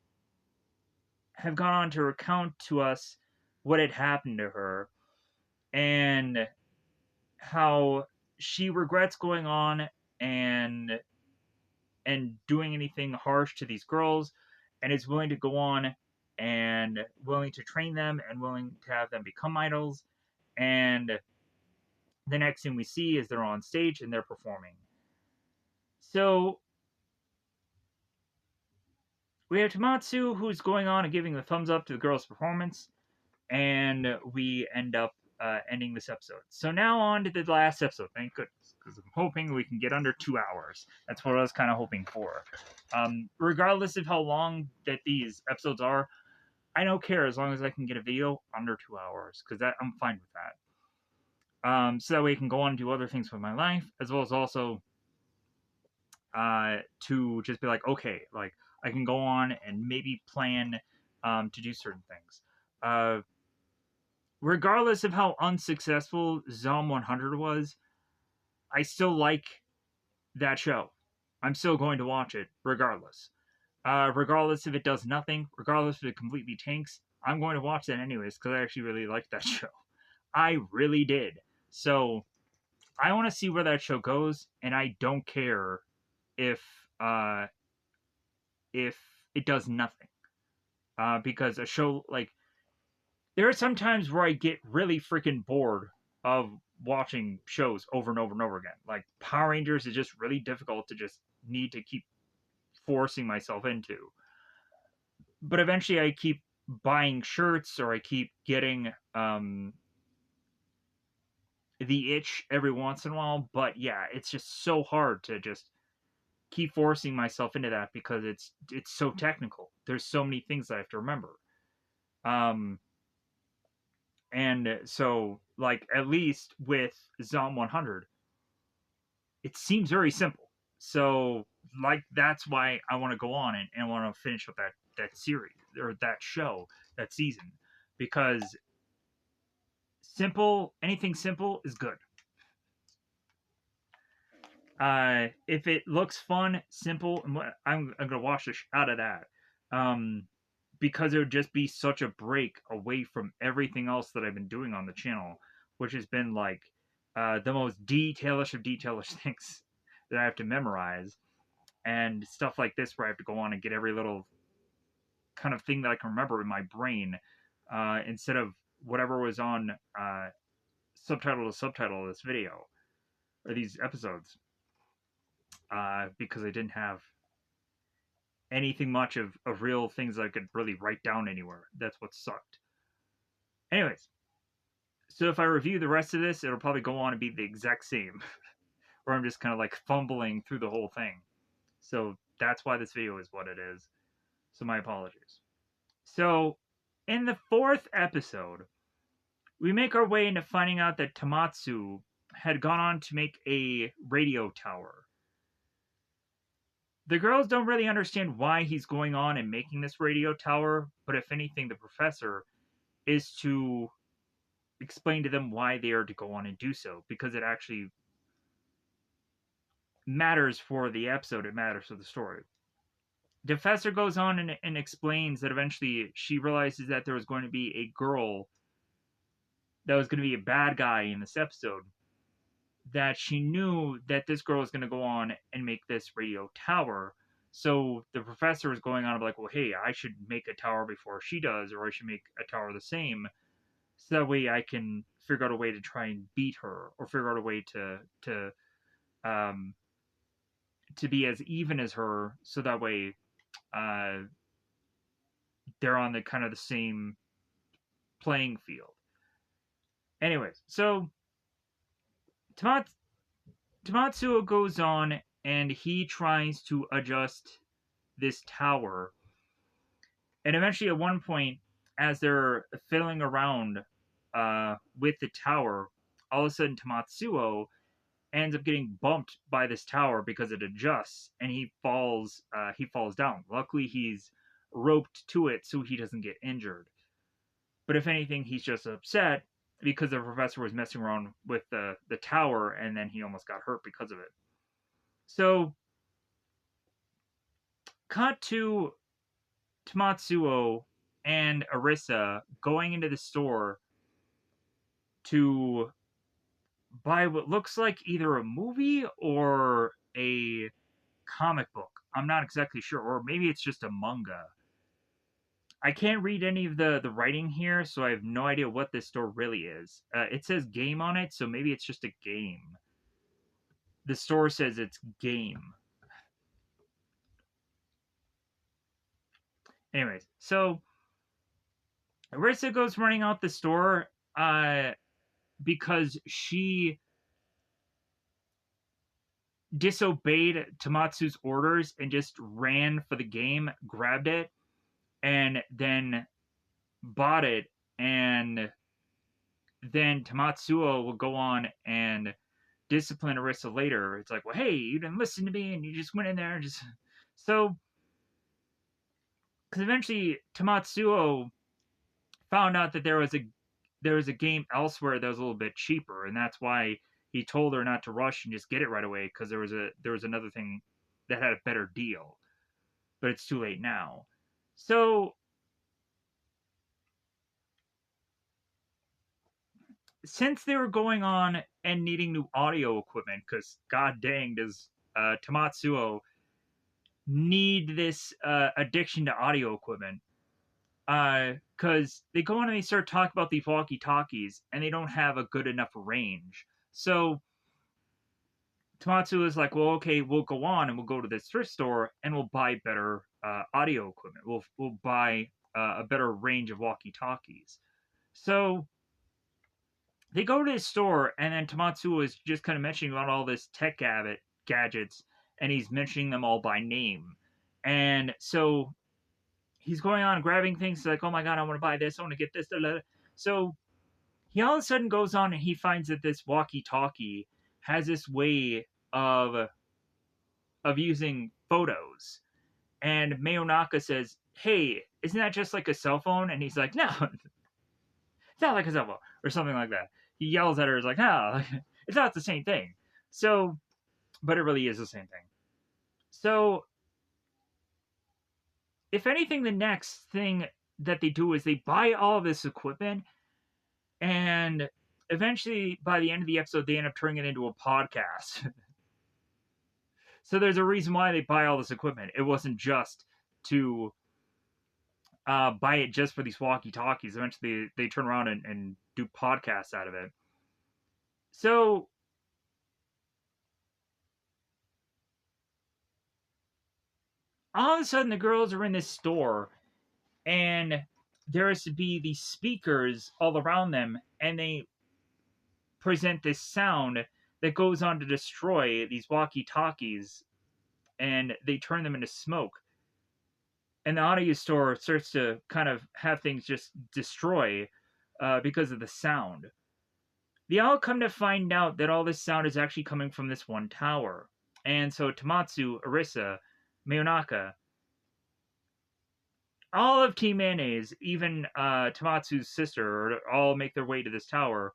have gone on to recount to us what had happened to her and how she regrets going on and doing anything harsh to these girls and is willing to go on and willing to train them and willing to have them become idols. And the next thing we see is they're on stage and they're performing. So we have Tamatsu who's going on and giving the thumbs up to the girl's performance, and we end up ending this episode. So now on to the last episode. Thank goodness, because I'm hoping we can get under 2 hours. That's what I was kind of hoping for. Regardless of how long that these episodes are, I don't care as long as I can get a video under 2 hours, because I'm fine with that. So that way I can go on and do other things with my life, as well as also to just be like, okay, like I can go on and maybe plan to do certain things. Regardless of how unsuccessful Zom 100 was, I still like that show. I'm still going to watch it regardless. Regardless if it does nothing, regardless if it completely tanks, I'm going to watch that anyways because I actually really liked that show. I really did. So I want to see where that show goes, and I don't care if it does nothing. Because a show like there are some times where I get really freaking bored of watching shows over and over and over again. Like Power Rangers is just really difficult to just need to keep forcing myself into. But eventually I keep buying shirts or I keep getting the itch every once in a while. But yeah, it's just so hard to just keep forcing myself into that because it's so technical. There's so many things I have to remember. And so, like, at least with Zom 100, it seems very simple. So, like, that's why I want to go on and want to finish up that series or that show, that season, because anything simple is good. If it looks fun, simple, I'm gonna watch the out of that. Because it would just be such a break away from everything else that I've been doing on the channel, which has been like the most detailish of detailish things that I have to memorize, and stuff like this where I have to go on and get every little kind of thing that I can remember in my brain, instead of whatever was on subtitle to subtitle of this video or these episodes, because I didn't have anything much of real things I could really write down anywhere. That's what sucked. Anyways, so if I review the rest of this, it'll probably go on and be the exact same, where I'm just kind of like fumbling through the whole thing. So that's why this video is what it is. So my apologies. So in the 4th episode, we make our way into finding out that Tamatsu had gone on to make a radio tower. The girls don't really understand why he's going on and making this radio tower, but if anything, the professor is to explain to them why they are to go on and do so, because it actually matters for the episode, it matters for the story. The professor goes on and explains that eventually she realizes that there was going to be a girl that was going to be a bad guy in this episode, that she knew that this girl was going to go on and make this radio tower. So the professor is going on like, well, hey, I should make a tower before she does, or I should make a tower the same, so that way I can figure out a way to try and beat her, or figure out a way to be as even as her, so that way they're on the kind of the same playing field. Anyways, so Tamatsuo goes on and he tries to adjust this tower. And eventually, at one point, as they're fiddling around with the tower, all of a sudden Tamatsuo ends up getting bumped by this tower because it adjusts, and he falls down. Luckily, he's roped to it so he doesn't get injured. But if anything, he's just upset because the professor was messing around with the tower, and then he almost got hurt because of it. So, cut to Tamatsuo and Arisa going into the store to buy what looks like either a movie or a comic book. I'm not exactly sure, or maybe it's just a manga. I can't read any of the writing here, so I have no idea what this store really is. It says game on it, so maybe it's just a game. The store says it's game. Anyways, so Arisa goes running out the store because she disobeyed Tamatsu's orders and just ran for the game, grabbed it, and then bought it. And then Tamatsuo will go on and discipline Arisa later. It's like, well, hey, you didn't listen to me, and you just went in there and just so. Because eventually Tamatsuo found out that there was a game elsewhere that was a little bit cheaper, and that's why he told her not to rush and just get it right away because there was another thing that had a better deal, but it's too late now. So since they were going on and needing new audio equipment, because god dang does Tamatsuo need this addiction to audio equipment, because they go on and they start talking about these walkie talkies and they don't have a good enough range. So Tamatsu is like, well, okay, we'll go on and we'll go to this thrift store and we'll buy better audio equipment. We'll buy a better range of walkie talkies. So they go to this store, and then Tamatsu is just kind of mentioning about all this tech gadgets, and he's mentioning them all by name. And so he's going on grabbing things. He's like, oh my god, I want to buy this. I want to get this. Blah, blah. So he all of a sudden goes on and he finds that this walkie-talkie has this way of using photos. And Mayonaka says, hey, isn't that just like a cell phone? And he's like, no, it's not like a cell phone, or something like that. He yells at her, it's like, oh, it's not the same thing. So, but it really is the same thing. So, if anything, the next thing that they do is they buy all of this equipment, and eventually, by the end of the episode, they end up turning it into a podcast. So there's a reason why they buy all this equipment. It wasn't just to buy it just for these walkie-talkies. Eventually, they turn around and do podcasts out of it. So all of a sudden, the girls are in this store, and there is to be these speakers all around them, and they present this sound that goes on to destroy these walkie-talkies, and they turn them into smoke. And the audio store starts to kind of have things just destroy because of the sound. They all come to find out that all this sound is actually coming from this one tower. And so Tamatsu, Arisa, Mayonaka, all of Team Mayonnaise, even Tamatsu's sister, all make their way to this tower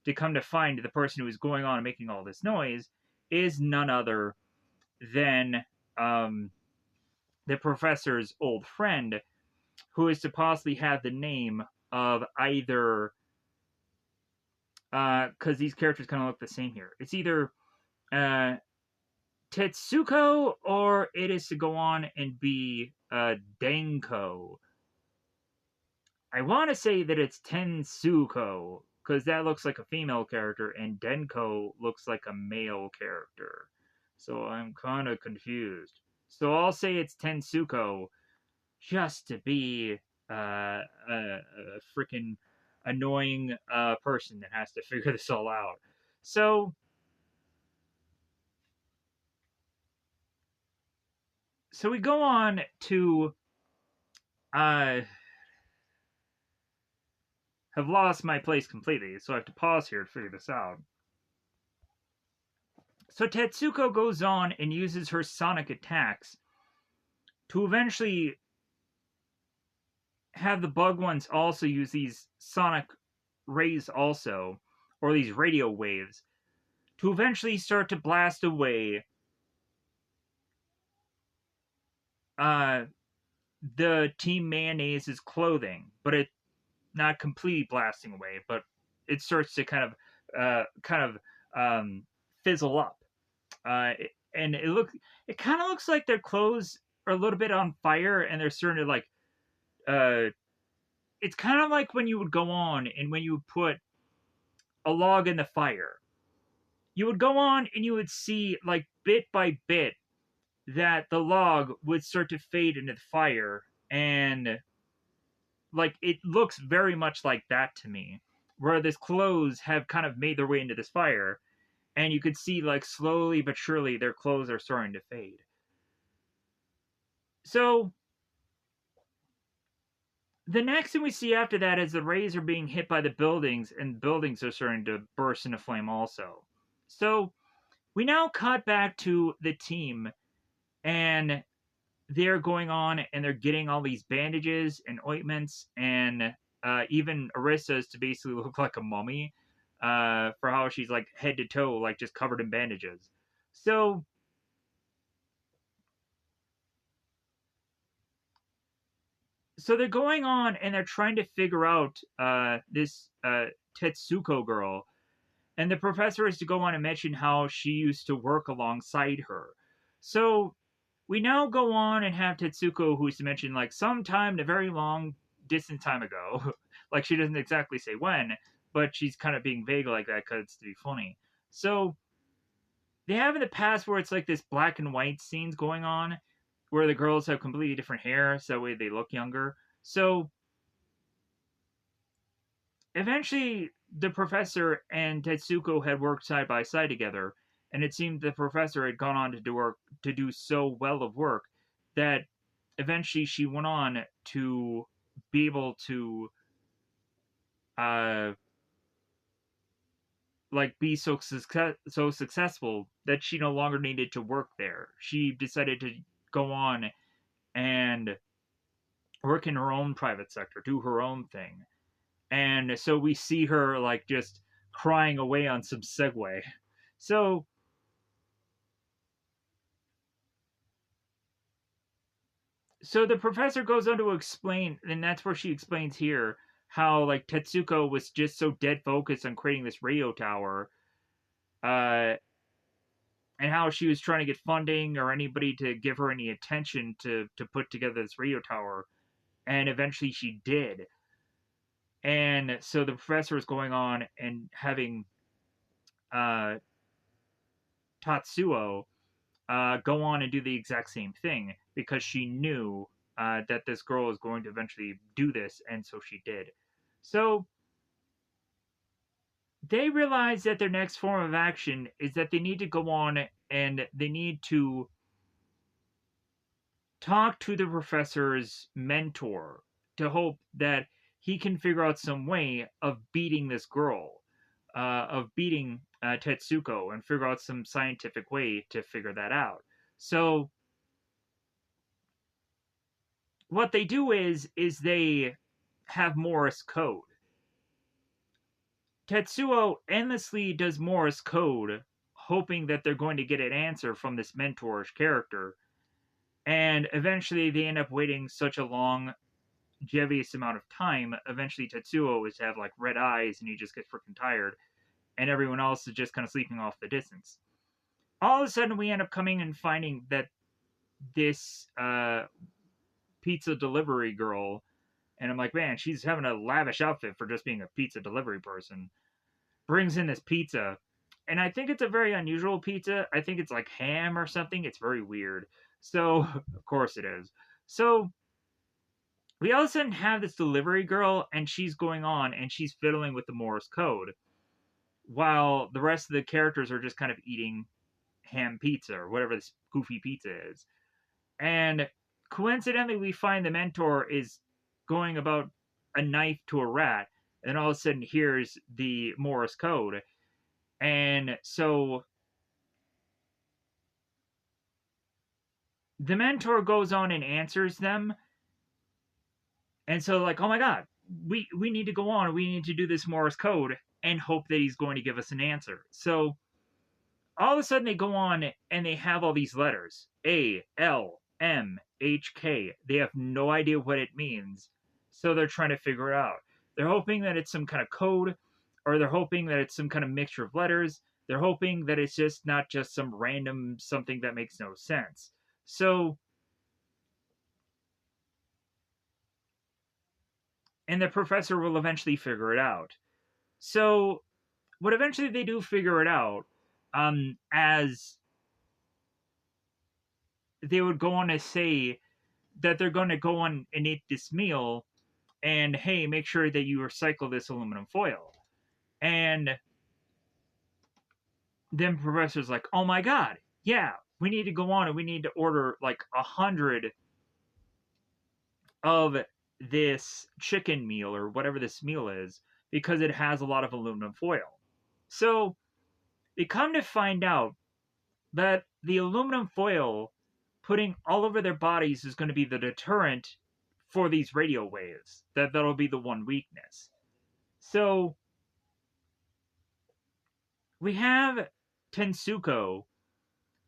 to come to find the person who is going on and making all this noise is none other than the professor's old friend, who is to possibly have the name of either, because these characters kind of look the same here. It's either Tetsuko, or it is to go on and be Denko. I want to say that it's Tensuko, because that looks like a female character, and Denko looks like a male character. So I'm kind of confused. So I'll say it's Tensuko, just to be a freaking annoying person that has to figure this all out. So we go on to have lost my place completely, so I have to pause here to figure this out. So Tetsuko goes on and uses her sonic attacks to eventually have the bug ones also use these sonic rays also, or these radio waves, to eventually start to blast away uh, the Team Mayonnaise's clothing, but it not completely blasting away, but it starts to kind of fizzle up. And it kind of looks like their clothes are a little bit on fire, and they're starting to like. It's kind of like when you would go on and when you would put a log in the fire, you would go on and you would see like bit by bit that the log would start to fade into the fire, and like it looks very much like that to me, where this clothes have kind of made their way into this fire, and you could see like slowly but surely their clothes are starting to fade. So the next thing we see after that is the rays are being hit by the buildings, and buildings are starting to burst into flame also. So we now cut back to the team, and they're going on and they're getting all these bandages and ointments, and even Arissa's to basically look like a mummy, for how she's like head to toe, like just covered in bandages. So they're going on and they're trying to figure out this Tetsuko girl, and the professor is to go on and mention how she used to work alongside her. So we now go on and have Tetsuko, who's to mention like sometime a very long distant time ago. Like she doesn't exactly say when, but she's kind of being vague like that because it's to be funny. So they have in the past where it's like this black and white scenes going on, where the girls have completely different hair, so that way they look younger. So eventually, the professor and Tetsuko had worked side by side together, and it seemed the professor had gone on to do so well of work that eventually she went on to be able to uh like be so successful that she no longer needed to work there. She decided to go on and work in her own private sector, do her own thing. And so we see her like just crying away on some Segway. So the professor goes on to explain, and that's where she explains here how like Tetsuko was just so dead focused on creating this radio tower, uh, and how she was trying to get funding or anybody to give her any attention to put together this radio tower, and eventually she did. And so the professor is going on and having uh, Tatsuo go on and do the exact same thing because she knew that this girl was going to eventually do this, and so she did. So they realize that their next form of action is that they need to go on and they need to talk to the professor's mentor to hope that he can figure out some way of beating this girl, of beating Tetsuko, and figure out some scientific way to figure that out. So what they do is they have Morse code. Tetsuo endlessly does Morse code, hoping that they're going to get an answer from this mentorish character, and eventually they end up waiting such a long, jevious amount of time. Eventually, Tetsuo is to have like red eyes, and he just gets freaking tired, and everyone else is just kind of sleeping off the distance. All of a sudden, we end up coming and finding that this pizza delivery girl, and I'm like, man, she's having a lavish outfit for just being a pizza delivery person, brings in this pizza. And I think it's a very unusual pizza. I think it's like ham or something. It's very weird. So, of course it is. So, we all of a sudden have this delivery girl, and she's going on and she's fiddling with the Morse code, while the rest of the characters are just kind of eating ham pizza or whatever this goofy pizza is. And coincidentally, we find the mentor is going about a knife to a rat, and then all of a sudden, here's the Morse code. And so the mentor goes on and answers them, And so like, oh my god, we need to go on. We need to do this Morse code and hope that he's going to give us an answer. So all of a sudden they go on and they have all these letters ALMHK. They have no idea what it means, so they're trying to figure it out. They're hoping that it's some kind of code, or they're hoping that it's some kind of mixture of letters. They're hoping that it's just not just some random something that makes no sense. So, and the professor will eventually figure it out. So, what eventually they do figure it out, as they would go on to say that they're going to go on and eat this meal, and hey, make sure that you recycle this aluminum foil. And then professor's like, oh my god, yeah, we need to go on and we need to order like 100 of this chicken meal or whatever this meal is because it has a lot of aluminum foil. So they come to find out that the aluminum foil putting all over their bodies is going to be the deterrent for these radio waves. That'll be the one weakness. So we have Tensuko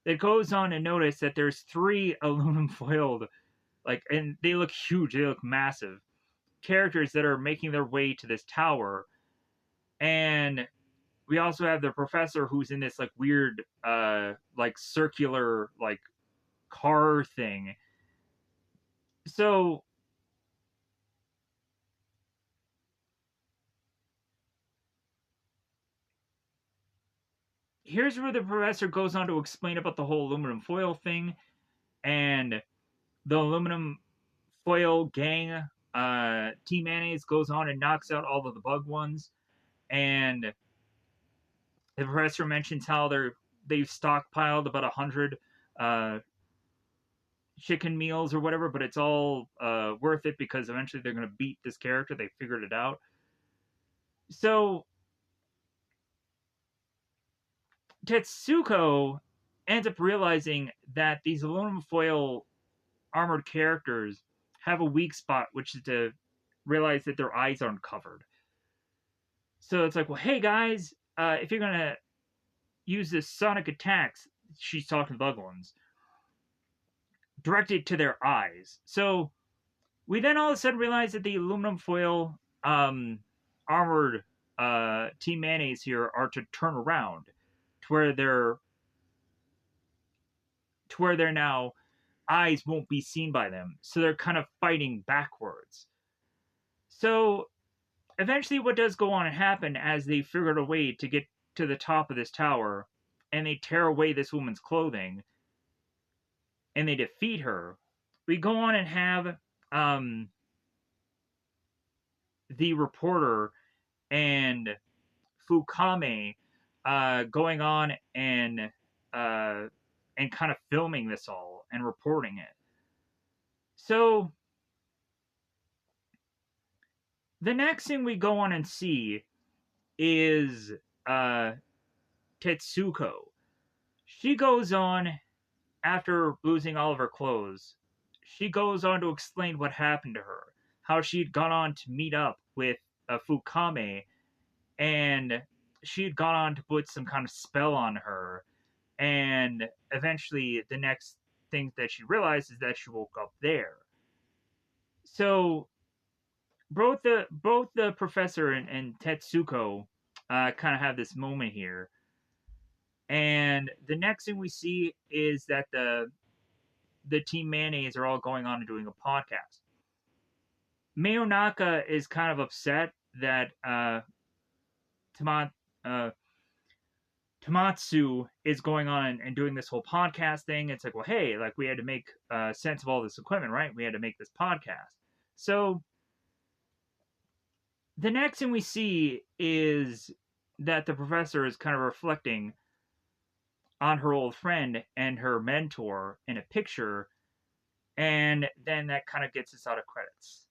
that goes on to notice that there's three aluminum foiled, like, and they look huge, they look massive characters that are making their way to this tower. And we also have the professor who's in this like weird like circular like car thing. So here's where the professor goes on to explain about the whole aluminum foil thing, and the aluminum foil gang, Team Mayonnaise goes on and knocks out all of the bug ones, and the professor mentions how they've stockpiled about 100 uh, chicken meals or whatever, but it's all worth it because eventually they're going to beat this character. They figured it out. So Tetsuko ends up realizing that these aluminum foil armored characters have a weak spot, which is to realize that their eyes aren't covered. So it's like, well, hey guys, if you're gonna use this sonic attacks, she's talking to bug ones, directed to their eyes. So we then all of a sudden realize that the aluminum foil armored Team Mayonnaise here are to turn around to where they're now eyes won't be seen by them. So they're kind of fighting backwards. So eventually what does go on and happen as they figured a way to get to the top of this tower and they tear away this woman's clothing and they defeat her, we go on and have the reporter and Fukame going on uh, and kind of filming this all and reporting it. So the next thing we go on and see is Tetsuko. She goes on, after losing all of her clothes, she goes on to explain what happened to her, how she'd gone on to meet up with Fukame, and she had gone on to put some kind of spell on her, and eventually the next thing that she realized is that she woke up there. So both the professor and Tetsuko kind of have this moment here, and the next thing we see is that the Team Mayonnaise are all going on and doing a podcast. Mayonaka is kind of upset that Tama, uh, Tamatsu is going on and doing this whole podcast thing. It's like, well, hey, like we had to make sense of all this equipment, right? We had to make this podcast. So the next thing we see is that the professor is kind of reflecting on her old friend and her mentor in a picture, and then that kind of gets us out of credits.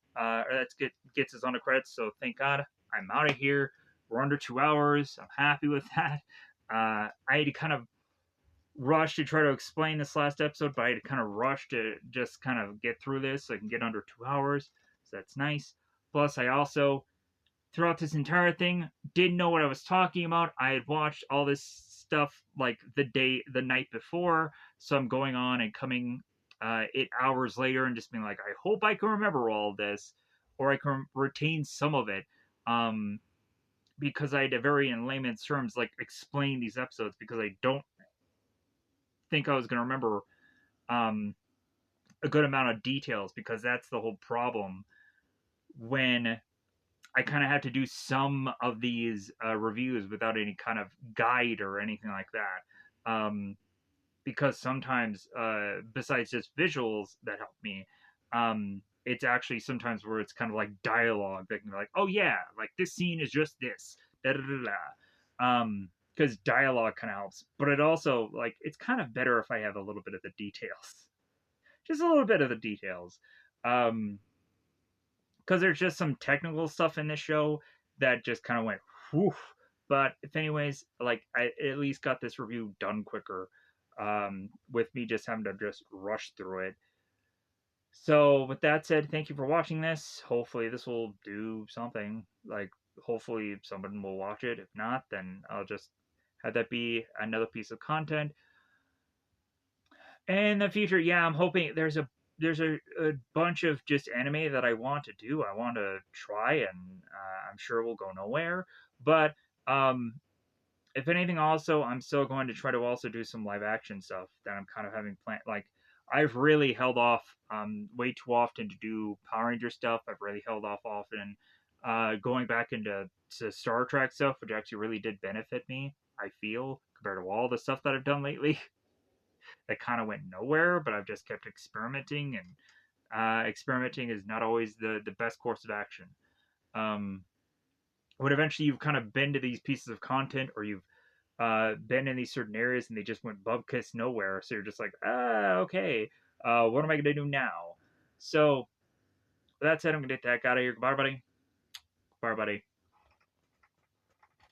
Gets us on the credits. So thank God I'm out of here. We're under 2 hours. I'm happy with that. I had to kind of rush to try to explain this last episode, but I had to kind of rush to just kind of get through this so I can get under 2 hours. so that's nice. Plus, I also throughout this entire thing didn't know what I was talking about. I had watched all this stuff like the night before, so I'm going on and coming 8 hours later and just being like, I hope I can remember all of this, or I can retain some of it. Um, because I had to very in layman's terms like explain these episodes because I don't think I was going to remember um, a good amount of details because that's the whole problem when I kind of have to do some of these reviews without any kind of guide or anything like that. Because sometimes, besides just visuals that help me, it's actually sometimes where it's kind of like dialogue that can be like, oh yeah, like this scene is just this, da da da da. Because dialogue kind of helps, but it also like it's kind of better if I have a little bit of the details, just a little bit of the details. Um, because there's just some technical stuff in this show that just kind of went whew. But if anyways, like I at least got this review done quicker, with me just having to just rush through it. So with that said, thank you for watching this. Hopefully this will do something. Like hopefully someone will watch it. If not, then I'll just have that be another piece of content. In the future, yeah, I'm hoping there's a bunch of just anime that I want to do. I want to try, and I'm sure will go nowhere. But um, if anything, also I'm still going to try to also do some live action stuff that I'm kind of having planned. Like I've really held off way too often to do Power Ranger stuff. I've really held off often going back into Star Trek stuff, which actually really did benefit me. I feel compared to all the stuff that I've done lately that kind of went nowhere, but I've just kept experimenting, and experimenting is not always the best course of action. Um, when eventually you've kind of been to these pieces of content, or you've been in these certain areas and they just went bubkiss nowhere, so you're just like, okay, what am I gonna do now? So with that said, I'm gonna get the heck out of here. Goodbye, buddy. Bye, buddy.